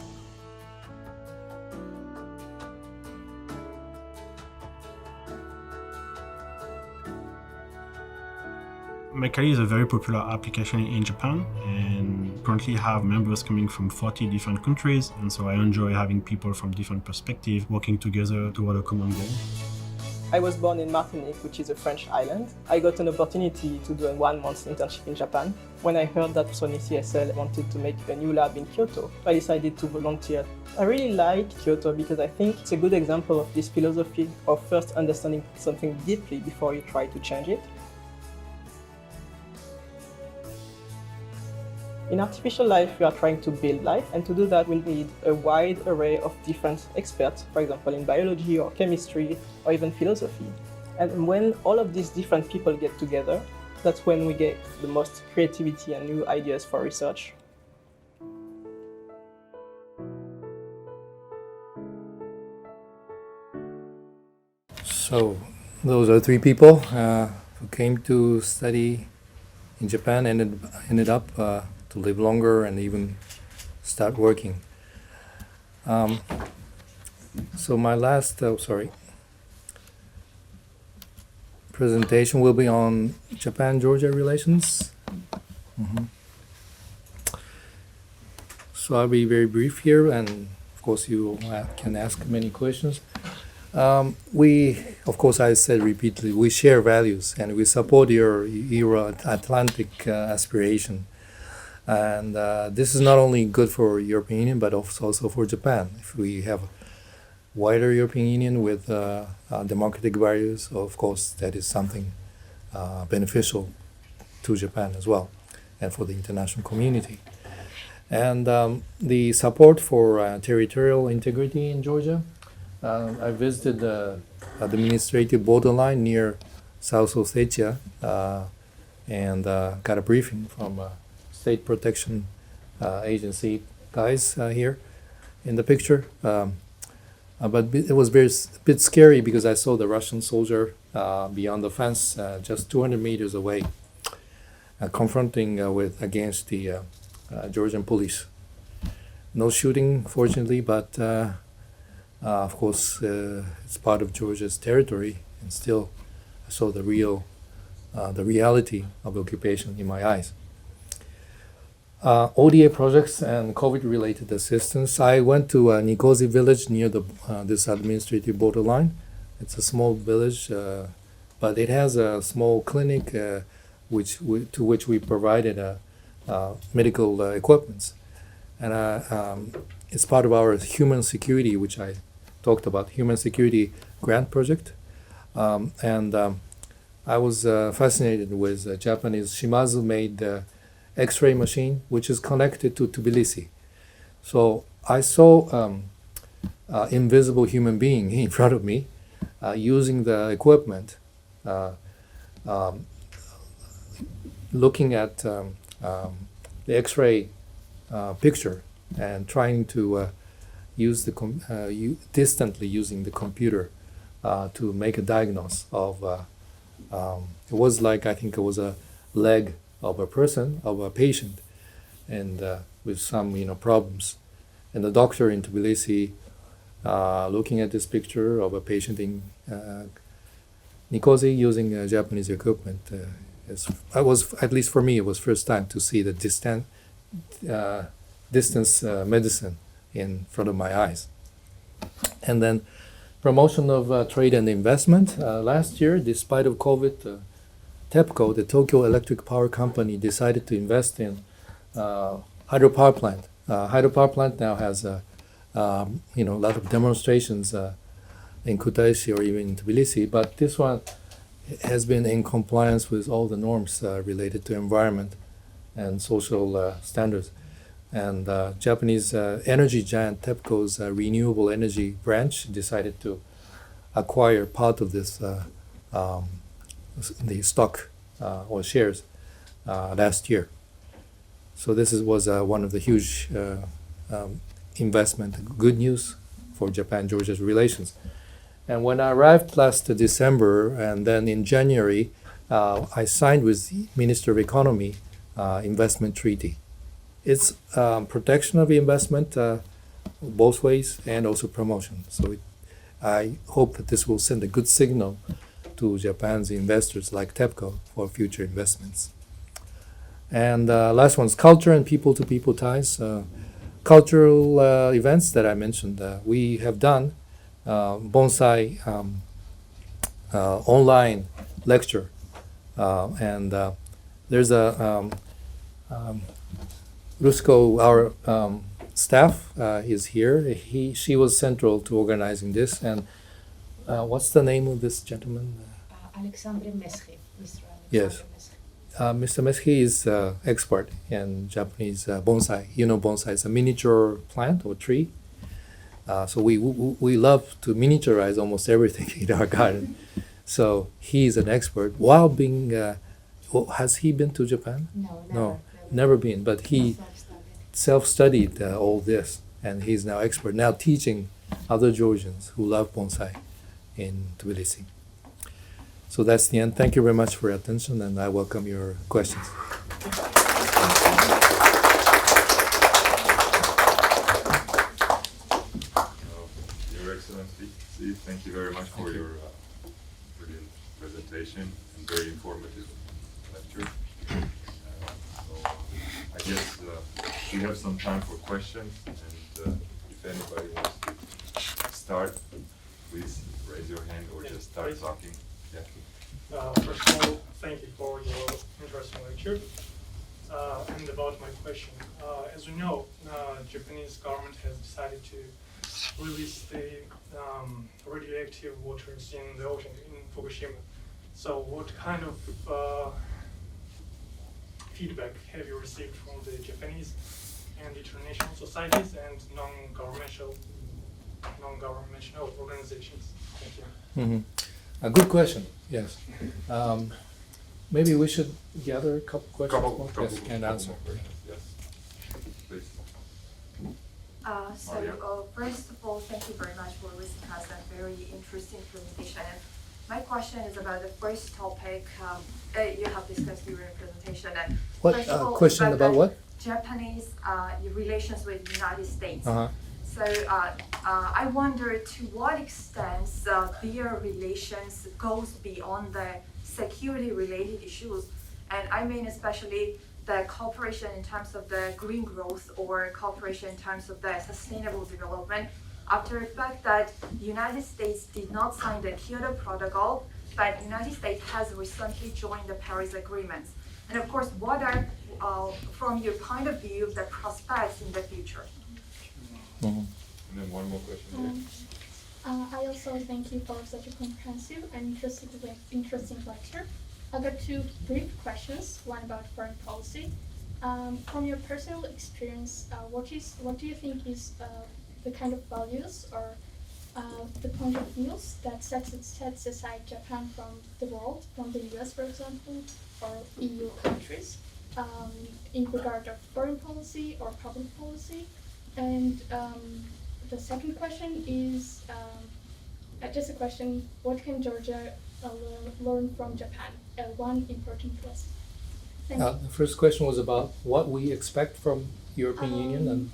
My career is a very popular application in Japan and currently have members coming from 40 different countries. And so I enjoy having people from different perspectives working together toward a common goal. I was born in Martinique, which is a French island. I got an opportunity to do a 1-month internship in Japan. When I heard that Sony CSL wanted to make a new lab in Kyoto, I decided to volunteer. I really like Kyoto because I think it's a good example of this philosophy of first understanding something deeply before you try to change it. In artificial life, we are trying to build life, and to do that, we need a wide array of different experts, for example, in biology or chemistry or even philosophy. And when all of these different people get together, that's when we get the most creativity and new ideas for research. So, those are three people who came to study in Japan and ended up to live longer and even start working. So my last presentation will be on Japan-Georgia relations. So I'll be very brief here, and of course you can ask many questions. We, of course, I said repeatedly, we share values and we support your Euro-Atlantic aspiration. And this is not only good for European Union, but also for Japan. If we have a wider European Union with democratic values, of course, that is something beneficial to Japan as well, and for the international community. And the support for territorial integrity in Georgia. I visited the administrative borderline near South Ossetia and got a briefing from State Protection Agency guys here in the picture. But it was a bit scary because I saw the Russian soldier beyond the fence, just 200 meters away, confronting against the Georgian police. No shooting, fortunately, but of course it's part of Georgia's territory, and still I saw the reality of occupation in my eyes. ODA projects and COVID-related assistance. I went to Nikosi village near this administrative borderline. It's a small village, but it has a small clinic to which we provided medical equipment. And it's part of our human security, which I talked about, human security grant project. And I was fascinated with Japanese Shimazu-made X-ray machine, which is connected to Tbilisi. So I saw invisible human being in front of me using the equipment, looking at the X-ray picture and trying to use distantly using the computer to make a diagnosis of. It was like, I think it was a leg of a person, of a patient, and with some problems. And the doctor in Tbilisi, looking at this picture of a patient in Nikosi using Japanese equipment, at least for me, it was first time to see the distance medicine in front of my eyes. And then promotion of trade and investment. Last year, despite of COVID, TEPCO, the Tokyo Electric Power Company, decided to invest in hydropower plant. Hydropower plant now has a lot of demonstrations in Kutaisi or even in Tbilisi, but this one has been in compliance with all the norms related to environment and social standards. And Japanese energy giant TEPCO's renewable energy branch decided to acquire part of this the stock or shares last year. So this was one of the huge investment, good news for Japan-Georgia's relations. And when I arrived last December, and then in January, I signed with the Minister of Economy investment treaty. It's protection of investment both ways and also promotion. So I hope that this will send a good signal to Japan's investors like TEPCO for future investments. And last one's culture and people-to-people ties. Cultural events that I mentioned, we have done bonsai online lecture, and there's a Rusko, our staff is here. She was central to organizing this. And what's the name of this gentleman? Alexandre Meschi, Mr. Yes. Mr. Meschi is expert in Japanese bonsai. You know, bonsai is a miniature plant or tree. So we love to miniaturize almost everything in our garden. So he's an expert. While being, has he been to Japan? No, Never been. But he self-studied all this, and he's now expert, now teaching other Georgians who love bonsai in Tbilisi. So that's the end. Thank you very much for your attention, and I welcome your questions. Your Excellency, thank you very much for your brilliant presentation and very informative lecture. So I guess we have some time for questions, and if anybody wants to start, please raise your hand or just start talking. Yeah. First of all, thank you for your interesting lecture. And about my question, as you know, Japanese government has decided to release the radioactive waters in the ocean in Fukushima. So what kind of feedback have you received from the Japanese and international societies and non-governmental organizations? Thank you. Mm-hmm. A good question. Yes. Maybe we should gather a couple questions more? Yes, and answer. Yes. Please. First of all, thank you very much for listening to us. A very interesting presentation. And my question is about the first topic you have discussed during the presentation. And What first of all, question about what? Japanese relations with the United States. Uh-huh. So I wonder to what extent their relations goes beyond the security-related issues, and I mean especially the cooperation in terms of the green growth or cooperation in terms of the sustainable development. After the fact that the United States did not sign the Kyoto Protocol, but the United States has recently joined the Paris Agreement. And of course, what are, from your point of view, the prospects in the future? Mm-hmm. And then one more question. I also thank you for such a comprehensive and interesting lecture. I've got two brief questions, one about foreign policy. From your personal experience, what do you think is the kind of values or the point of views that sets aside Japan from the world, from the US, for example, or EU countries, in regard of foreign policy or public policy? And the second question is just a question: what can Georgia learn from Japan? One important lesson. Thank you. The first question was about what we expect from European Union, and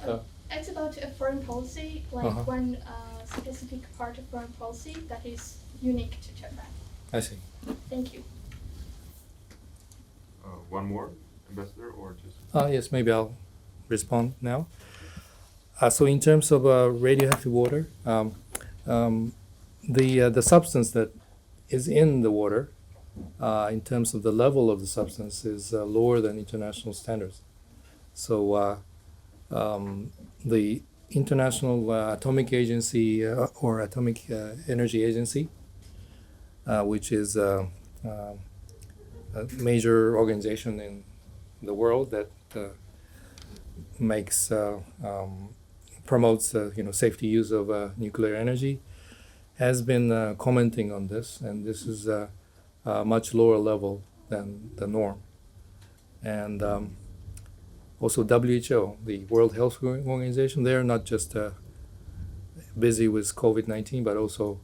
it's about a foreign policy, like one specific part of foreign policy that is unique to Japan. I see. Thank you. One more, Ambassador, or just? Yes, maybe I'll respond now. So in terms of radioactive water, the substance that is in the water, in terms of the level of the substance, is lower than international standards. So the International Atomic Agency or Atomic Energy Agency, which is a major organization in the world that makes promotes safety use of nuclear energy, has been commenting on this, and this is a much lower level than the norm. And also WHO, the World Health Organization, they're not just busy with COVID-19, but also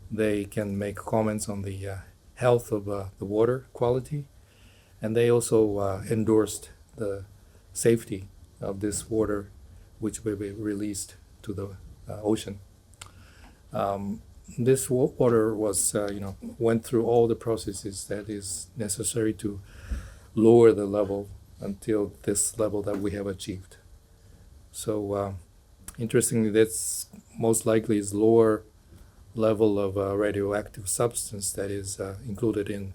they can make comments on the health of the water quality, and they also endorsed the safety of this water, which will be released to the ocean. This water was, went through all the processes that is necessary to lower the level until this level that we have achieved. So, interestingly, that's most likely is lower level of radioactive substance that is included in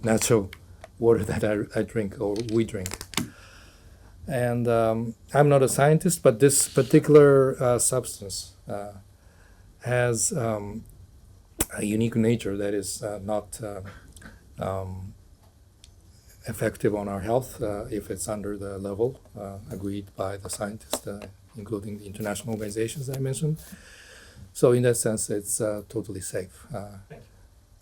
natural water that I drink or we drink. And I'm not a scientist, but this particular substance has a unique nature that is not effective on our health if it's under the level agreed by the scientists, including the international organizations I mentioned. So in that sense, it's totally safe.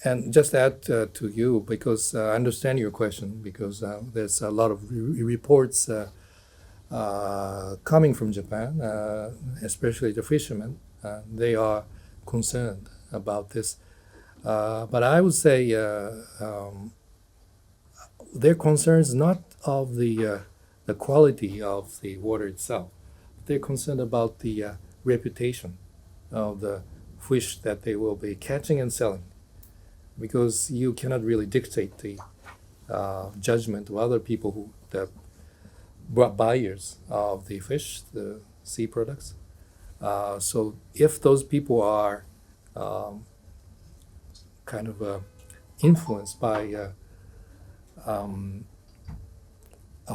And just add to you, because I understand your question, because there's a lot of reports coming from Japan, especially the fishermen. They are concerned about this. But I would say their concern is not of the quality of the water itself. They're concerned about the reputation of the fish that they will be catching and selling, because you cannot really dictate the judgment of other people who the buyers of the fish, the sea products. So if those people are kind of influenced by a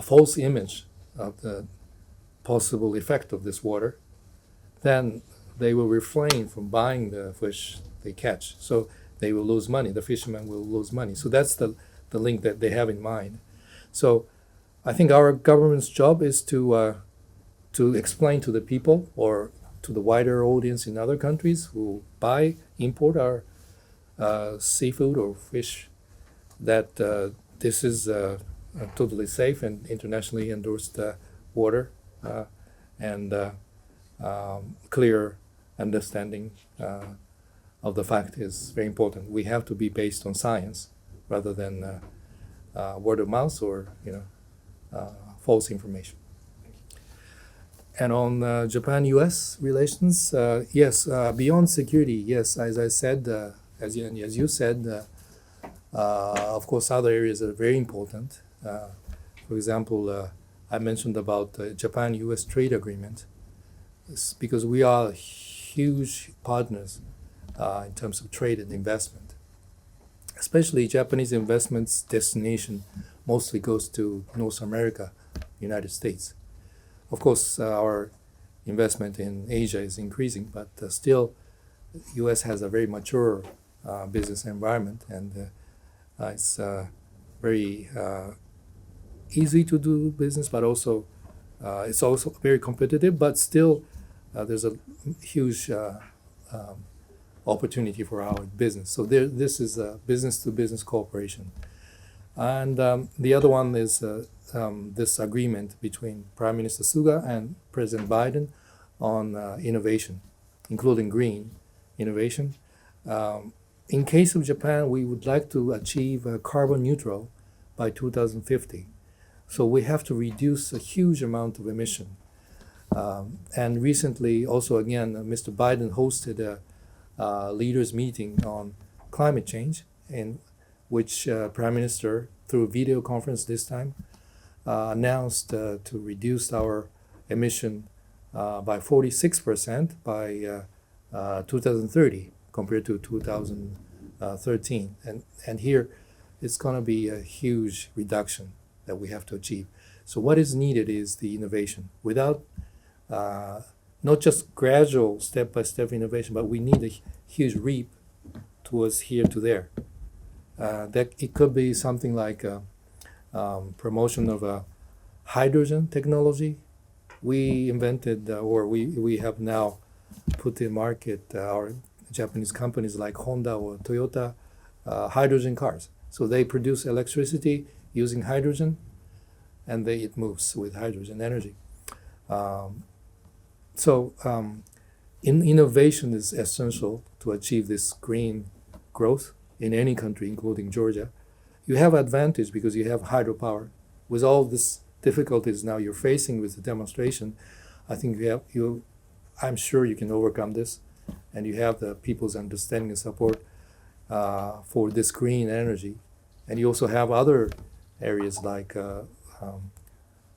false image of the possible effect of this water, then they will refrain from buying the fish they catch. So they will lose money. The fishermen will lose money. So that's the link that they have in mind. So I think our government's job is to explain to the people or to the wider audience in other countries who import our seafood or fish that this is totally safe and internationally endorsed water, and clear understanding of the fact is very important. We have to be based on science rather than word of mouth or false information. And on Japan-U.S. relations, yes, beyond security, yes, as I said, as you said, of course, other areas are very important. For example, I mentioned about the Japan-U.S. trade agreement. It's because we are huge partners in terms of trade and investment. Especially Japanese investments destination mostly goes to North America, United States. Of course, our investment in Asia is increasing, but still, U.S. has a very mature business environment, and it's very easy to do business, but also it's also very competitive. But still, there's a huge opportunity for our business. So this is a business-to-business cooperation. And the other one is this agreement between Prime Minister Suga and President Biden on innovation, including green innovation. In case of Japan, we would like to achieve carbon neutral by 2050. So we have to reduce a huge amount of emission. And recently, also again, Mr. Biden hosted a leaders meeting on climate change, in which Prime Minister, through video conference this time, announced to reduce our emission by 46% by 2030 compared to 2013. And here it's going to be a huge reduction that we have to achieve. So what is needed is the innovation. Without not just gradual step-by-step innovation, but we need a huge leap towards here to there. That it could be something like promotion of hydrogen technology. We invented, or we have now put in market our Japanese companies like Honda or Toyota hydrogen cars. So they produce electricity using hydrogen, and it moves with hydrogen energy. Innovation is essential to achieve this green growth in any country, including Georgia. You have advantage because you have hydropower. With all these difficulties now you're facing with the demonstration, I think I'm sure you can overcome this, and you have the people's understanding and support for this green energy. And you also have other areas like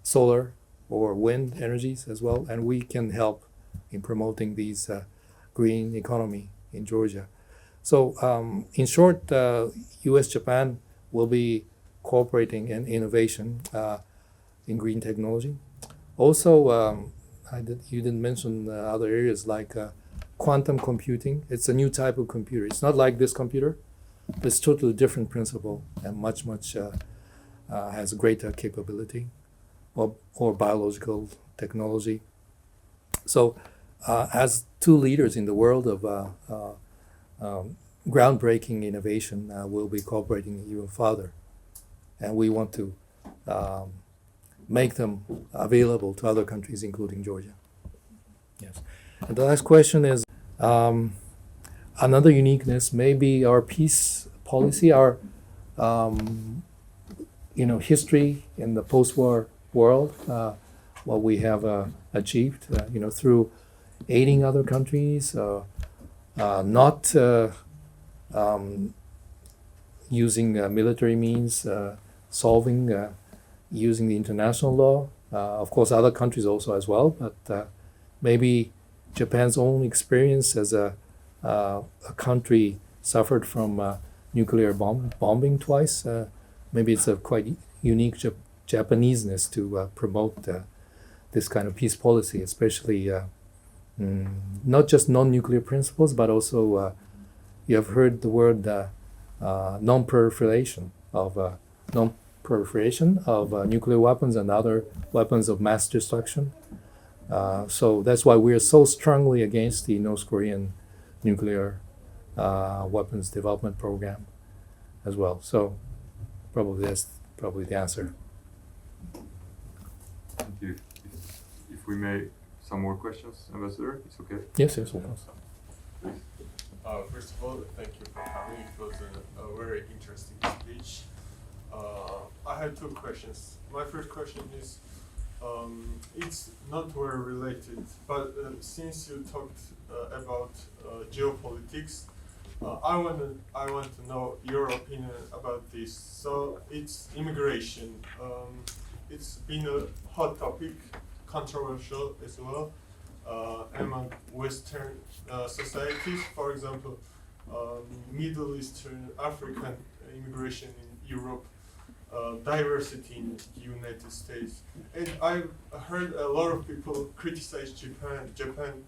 solar or wind energies as well, and we can help in promoting these green economy in Georgia. So, in short, U.S.-Japan will be cooperating in innovation in green technology. Also, you didn't mention other areas like quantum computing. It's a new type of computer. It's not like this computer. It's totally different principle and much has greater capability, or biological technology. So, as two leaders in the world of groundbreaking innovation, we'll be cooperating even further, and we want to make them available to other countries, including Georgia. Yes. And the last question is another uniqueness, maybe our peace policy, our history in the post-war world, what we have achieved, through aiding other countries, not using military means, solving using the international law. Of course, other countries also as well, but maybe Japan's own experience as a country suffered from nuclear bombing twice. Maybe it's a quite unique Japaneseness to promote this kind of peace policy, especially not just non-nuclear principles, but also you have heard the word non-proliferation of nuclear weapons and other weapons of mass destruction. So that's why we are so strongly against the North Korean nuclear weapons development program as well. So probably that's probably the answer. Thank you. If we may, some more questions, Ambassador, it's okay? Yes, of course. Please. First of all, thank you for coming. It was a very interesting speech. I have two questions. My first question is, it's not very related, but since you talked about geopolitics, I want to know your opinion about this. So it's immigration. It's been a hot topic, controversial as well among Western societies. For example, Middle Eastern, African immigration in Europe, diversity in the United States. And I've heard a lot of people criticize Japan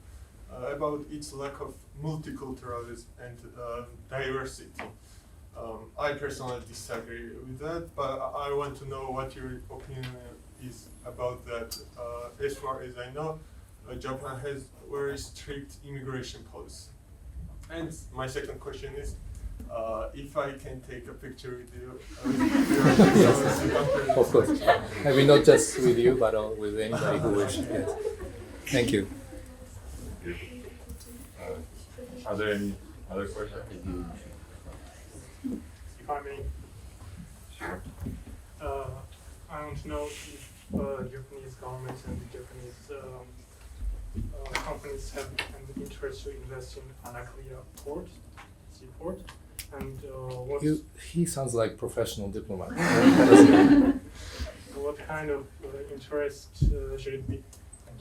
about its lack of multiculturalism and diversity. I personally disagree with that, but I want to know what your opinion is about that. As far as I know, Japan has very strict immigration policy. And my second question is, if I can take a picture with you. Of course. Maybe not just with you, but with anybody who wishes. Yes. Thank you. Are there any other questions? If I may. Sure. I want to know if Japanese government and the Japanese companies have an interest to invest in Akira seaport, and He sounds like professional diplomat. what kind of interest should it be? Thank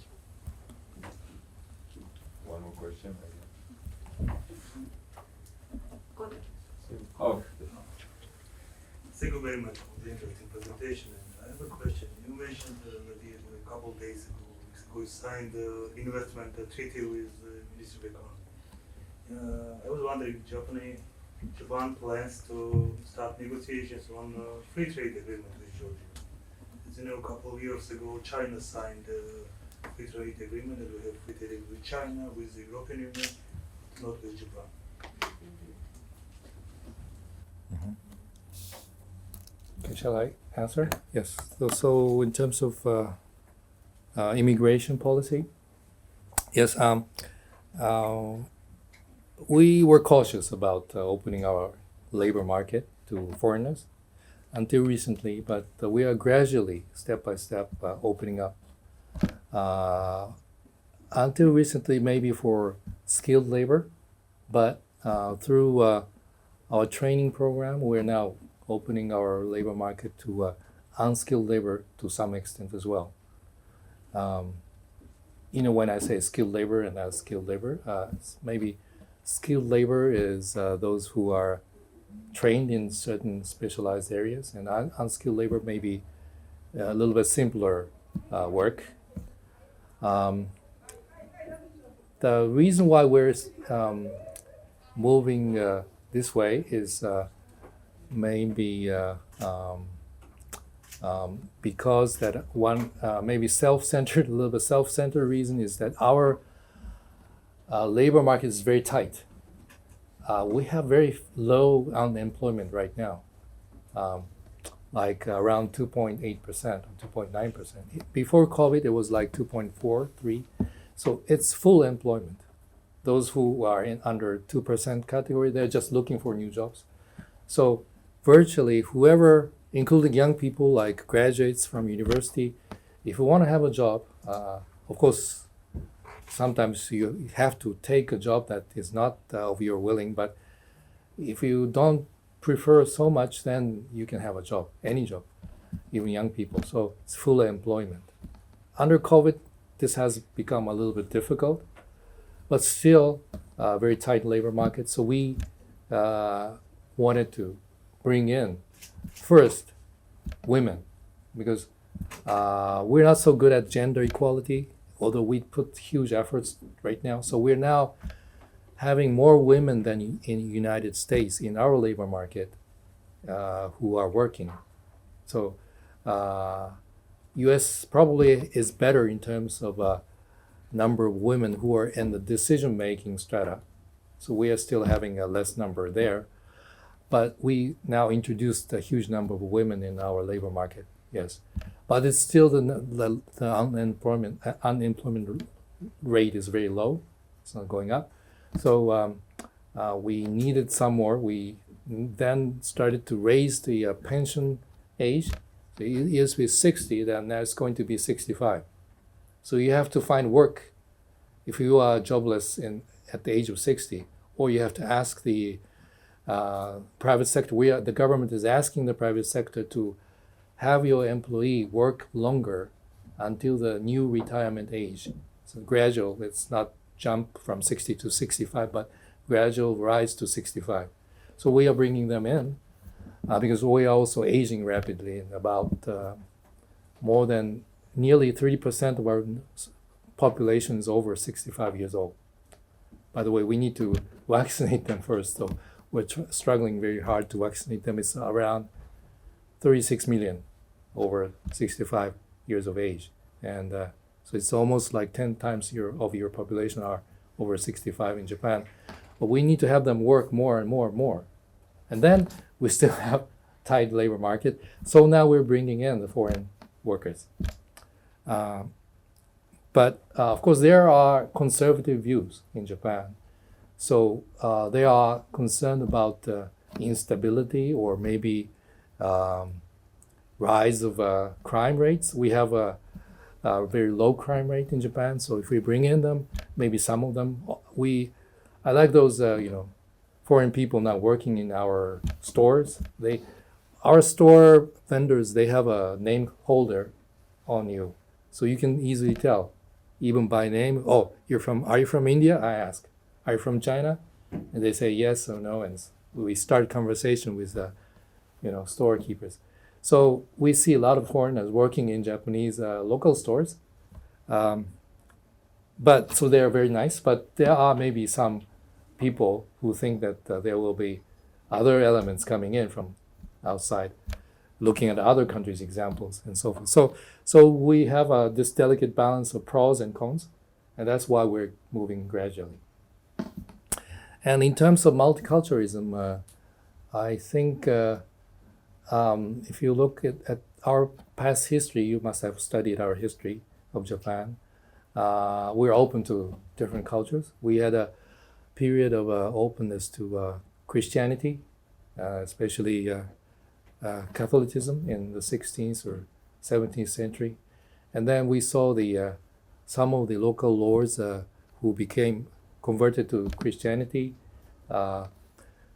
you. One more question. Good. Oh, Thank you very much for the interesting presentation. And I have a question. You mentioned that a couple of days ago, you signed the investment treaty with the Ministry of Economy. I was wondering, Japan plans to start negotiations on a free trade agreement with Georgia. As you know, a couple of years ago, China signed a free trade agreement, and we have free trade agreement with China, with the European Union, not with Japan. Mm-hmm. Okay, shall I answer? Yes. So in terms of immigration policy, yes, we were cautious about opening our labor market to foreigners until recently, but we are gradually, step by step, opening up. Until recently, maybe for skilled labor, but through our training program, we're now opening our labor market to unskilled labor to some extent as well. when I say skilled labor and unskilled labor, maybe skilled labor is those who are trained in certain specialized areas, and unskilled labor may be a little bit simpler work. The reason why we're moving this way is maybe because that one maybe self-centered, a little bit self-centered reason is that our labor market is very tight. We have very low unemployment right now, like around 2.8% or 2.9%. Before COVID, it was like 2.43. So it's full employment. Those who are in under 2% category, they're just looking for new jobs. So virtually whoever, including young people like graduates from university, if you want to have a job, of course, sometimes you have to take a job that is not of your willing, but if you don't prefer so much, then you can have a job, any job, even young people. So it's full employment. Under COVID, this has become a little bit difficult, but still a very tight labor market. So we wanted to bring in first women, because we're not so good at gender equality, although we put huge efforts right now. So we're now having more women than in the United States in our labor market who are working. So U.S. probably is better in terms of number of women who are in the decision-making strata. So we are still having a less number there. But we now introduced a huge number of women in our labor market, yes. But it's still the unemployment rate is very low. It's not going up. So we needed some more. We then started to raise the pension age. So it used to be 60, then now it's going to be 65. So you have to find work if you are jobless at the age of 60, or you have to ask the private sector. The government is asking the private sector to have your employee work longer until the new retirement age. So gradual, it's not jump from 60 to 65, but gradual rise to 65. So we are bringing them in because we are also aging rapidly. And about more than nearly 30% of our population is over 65 years old. By the way, we need to vaccinate them first, so we're struggling very hard to vaccinate them. It's around 36 million over 65 years of age. And so it's almost like 10 times of your population are over 65 in Japan. But we need to have them work more and more and more. And then we still have tight labor market. So now we're bringing in the foreign workers. But of course, there are conservative views in Japan. So they are concerned about instability or maybe rise of crime rates. We have a very low crime rate in Japan. So if we bring in them, maybe some of them, I like those foreign people now working in our stores. Our store vendors, they have a name holder on you, so you can easily tell, even by name. Oh, are you from India? I ask. Are you from China? And they say yes or no, and we start conversation with storekeepers. So we see a lot of foreigners working in Japanese local stores. But so they are very nice, but there are maybe some people who think that there will be other elements coming in from outside, looking at other countries' examples and so forth. So we have this delicate balance of pros and cons, and that's why we're moving gradually. And in terms of multiculturalism, I think if you look at our past history, you must have studied our history of Japan. We're open to different cultures. We had a period of openness to Christianity, especially Catholicism in the 16th or 17th century. And then we saw some of the local lords who became converted to Christianity,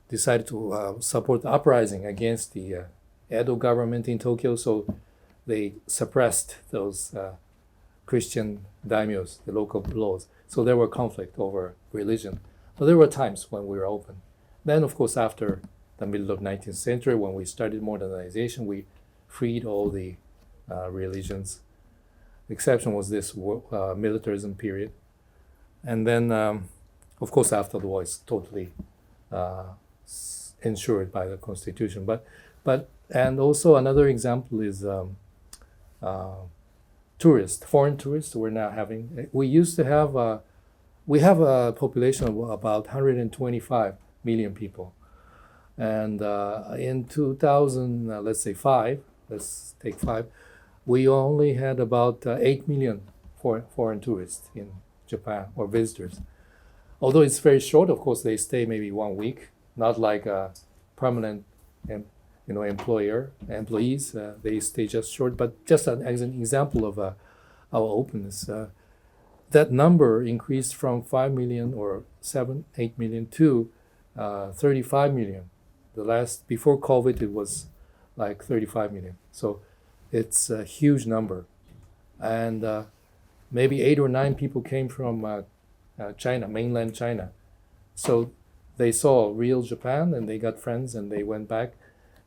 decided to support the uprising against the Edo government in Tokyo. So they suppressed those Christian daimyos, the local lords. So there were conflict over religion. But there were times when we were open. Then, of course, after the middle of 19th century, when we started modernization, we freed all the religions. The exception was this militarism period. And then, of course, after the war, it's totally ensured by the constitution. And also another example is tourists, foreign tourists. We're now having. We used to have. We have a population of about 125 million people, and in 2000, let's say let's take five, we only had about 8 million foreign tourists in Japan, or visitors. Although it's very short, of course, they stay maybe 1 week, not like a permanent employees. They stay just short, but just as an example of our openness. That number increased from 5 million or 8 million to 35 million. Before COVID, it was like 35 million. So it's a huge number. And maybe 8 or 9 people came from China, mainland China. So they saw real Japan and they got friends and they went back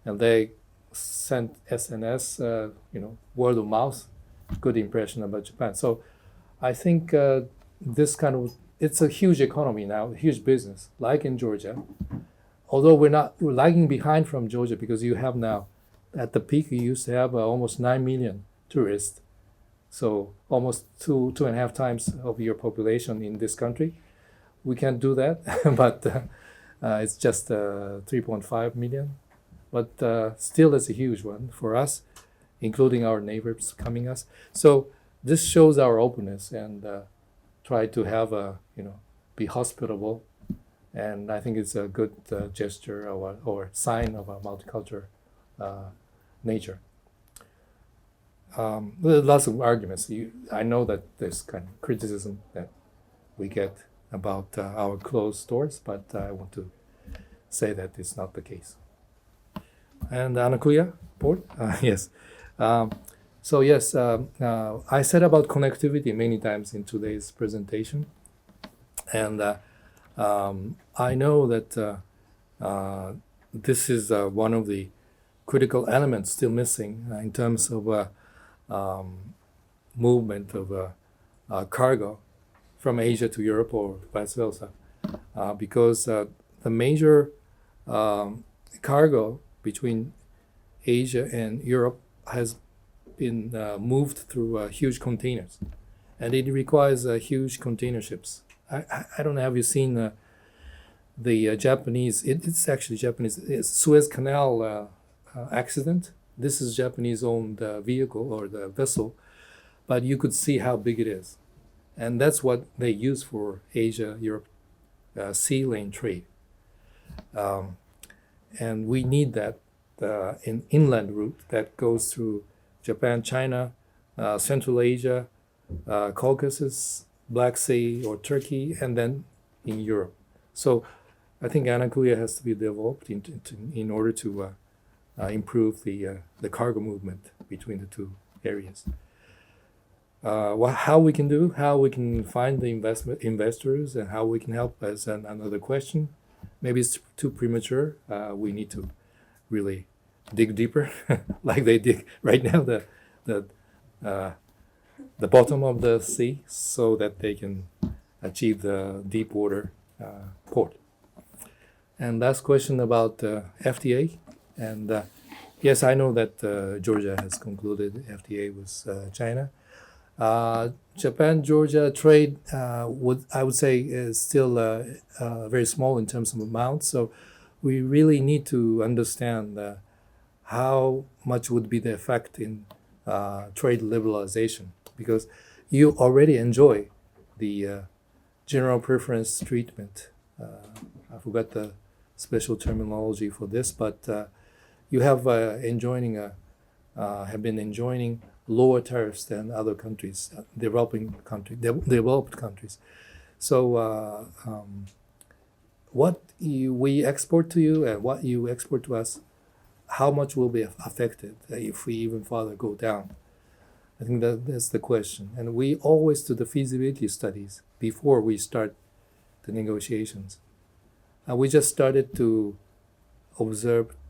and they sent SNS, word of mouth, good impression about Japan. So I think it's a huge economy now, huge business, like in Georgia. Although we're lagging behind from Georgia because you have now, at the peak, you used to have almost 9 million tourists. So almost two and a half times of your population in this country. We can't do that, but it's just 3.5 million. But still, it's a huge one for us, including our neighbors coming us. So this shows our openness and try to have be hospitable, and I think it's a good gesture or sign of a multicultural nature. There are lots of arguments. I know that there's kind of criticism that we get about our closed doors, but I want to say that it's not the case. And Anakuya, board? Yes. So yes, I said about connectivity many times in today's presentation, and I know that this is one of the critical elements still missing in terms of movement of cargo from Asia to Europe or vice versa, because the major cargo between Asia and Europe has been moved through huge containers, and it requires huge container ships. I don't know, have you seen the Japanese, it's actually Japanese, Suez Canal accident? This is Japanese-owned vehicle or the vessel, but you could see how big it is. And that's what they use for Asia-Europe sea lane trade. And we need that in inland route that goes through Japan, China, Central Asia, Caucasus, Black Sea, or Turkey, and then in Europe. So I think Anakuya has to be developed in order to improve the cargo movement between the two areas. How we can find the investors, and how we can help is another question. Maybe it's too premature. We need to really dig deeper, like they dig right now, the bottom of the sea, so that they can achieve the deep water port. And last question about FTA. And yes, I know that Georgia has concluded FTA with China. Japan-Georgia trade, I would say, is still very small in terms of amount. So we really need to understand how much would be the effect in trade liberalization, because you already enjoy the general preference treatment. I forgot the special terminology for this, but you have been enjoying lower tariffs than other countries, developed countries. So what we export to you and what you export to us, how much will be affected if we even further go down? I think that's the question. And we always do the feasibility studies before we start the negotiations. We just started to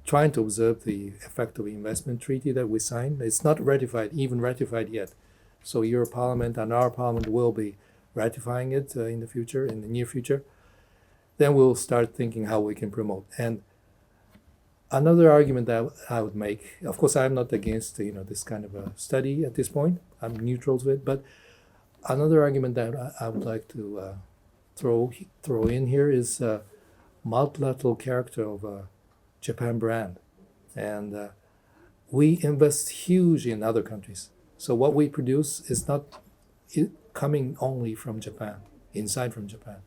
trying to observe the effect of the investment treaty that we signed. It's not even ratified yet. So your parliament and our parliament will be ratifying it in the near future. Then we'll start thinking how we can promote. And another argument that I would make, of course, I'm not against this kind of a study at this point. I'm neutral to it. But another argument that I would like to throw in here is multilateral character of Japan brand, and we invest huge in other countries. So what we produce is not coming only from Japan, inside from Japan.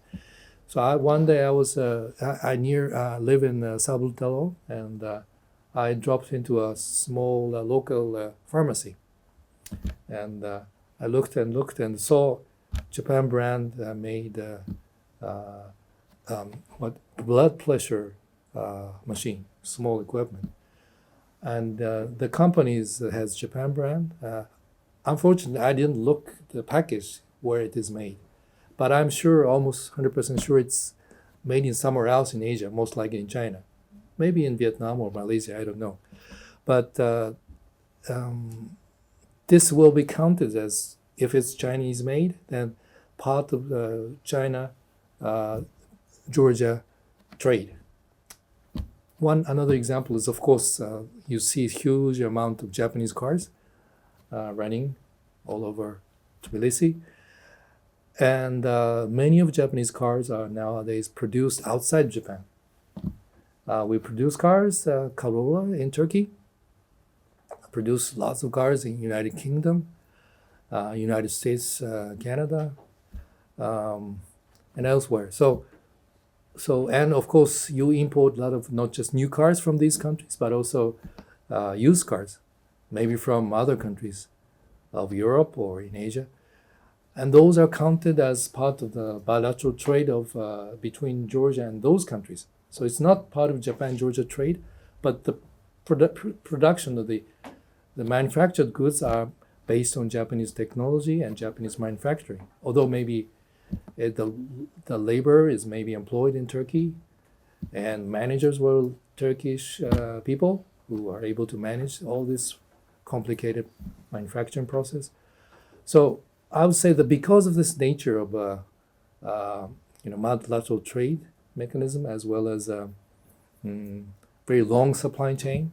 So one day I was live in Sabutalo, and I dropped into a small local pharmacy, and I looked and saw Japan brand made blood pressure machine, small equipment, and the company has Japan brand. Unfortunately, I didn't look the package where it is made, but I'm sure, almost 100% sure, it's made in somewhere else in Asia, most likely in China, maybe in Vietnam or Malaysia, I don't know. But this will be counted as, if it's Chinese made, then part of the China Georgia trade. Another example is, of course, you see a huge amount of Japanese cars running all over Tbilisi. And many of Japanese cars are nowadays produced outside Japan. We produce cars, Corolla in Turkey, produce lots of cars in United Kingdom, United States, Canada, and elsewhere. So, and of course, you import a lot of not just new cars from these countries, but also used cars, maybe from other countries of Europe or in Asia. And those are counted as part of the bilateral trade of between Georgia and those countries. So it's not part of Japan-Georgia trade, but the production of the manufactured goods are based on Japanese technology and Japanese manufacturing. Although maybe the labor is maybe employed in Turkey, and managers were Turkish people who are able to manage all this complicated manufacturing process. So I would say that because of this nature of multilateral trade mechanism, as well as very long supply chain,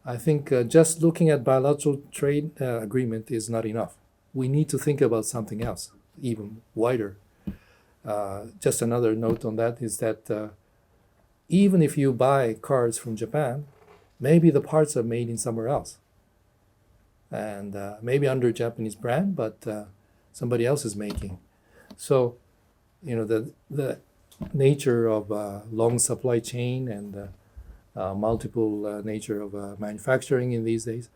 I think just looking at bilateral trade agreement is not enough. We need to think about something else, even wider. Just another note on that is that even if you buy cars from Japan, maybe the parts are made in somewhere else. And maybe under Japanese brand, but somebody else is making. So, the nature of long supply chain and multiple nature of manufacturing in these days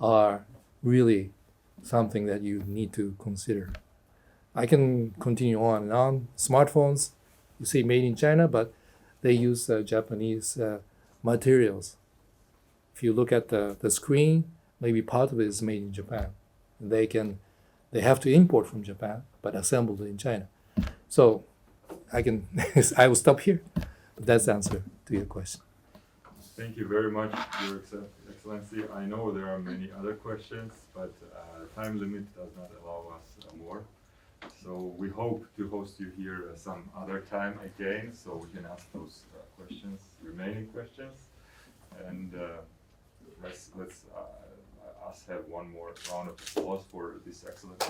are really something that you need to consider. I can continue on and on. Smartphones, you see made in China, but they use Japanese materials. If you look at the screen, maybe part of it is made in Japan. They have to import from Japan, but assembled in China. So I will stop here. But that's the answer to your question. Thank you very much, Your Excellency. I know there are many other questions, but time limit does not allow us more. So we hope to host you here some other time again, so we can ask those remaining questions. And let's us have one more round of applause for this excellent.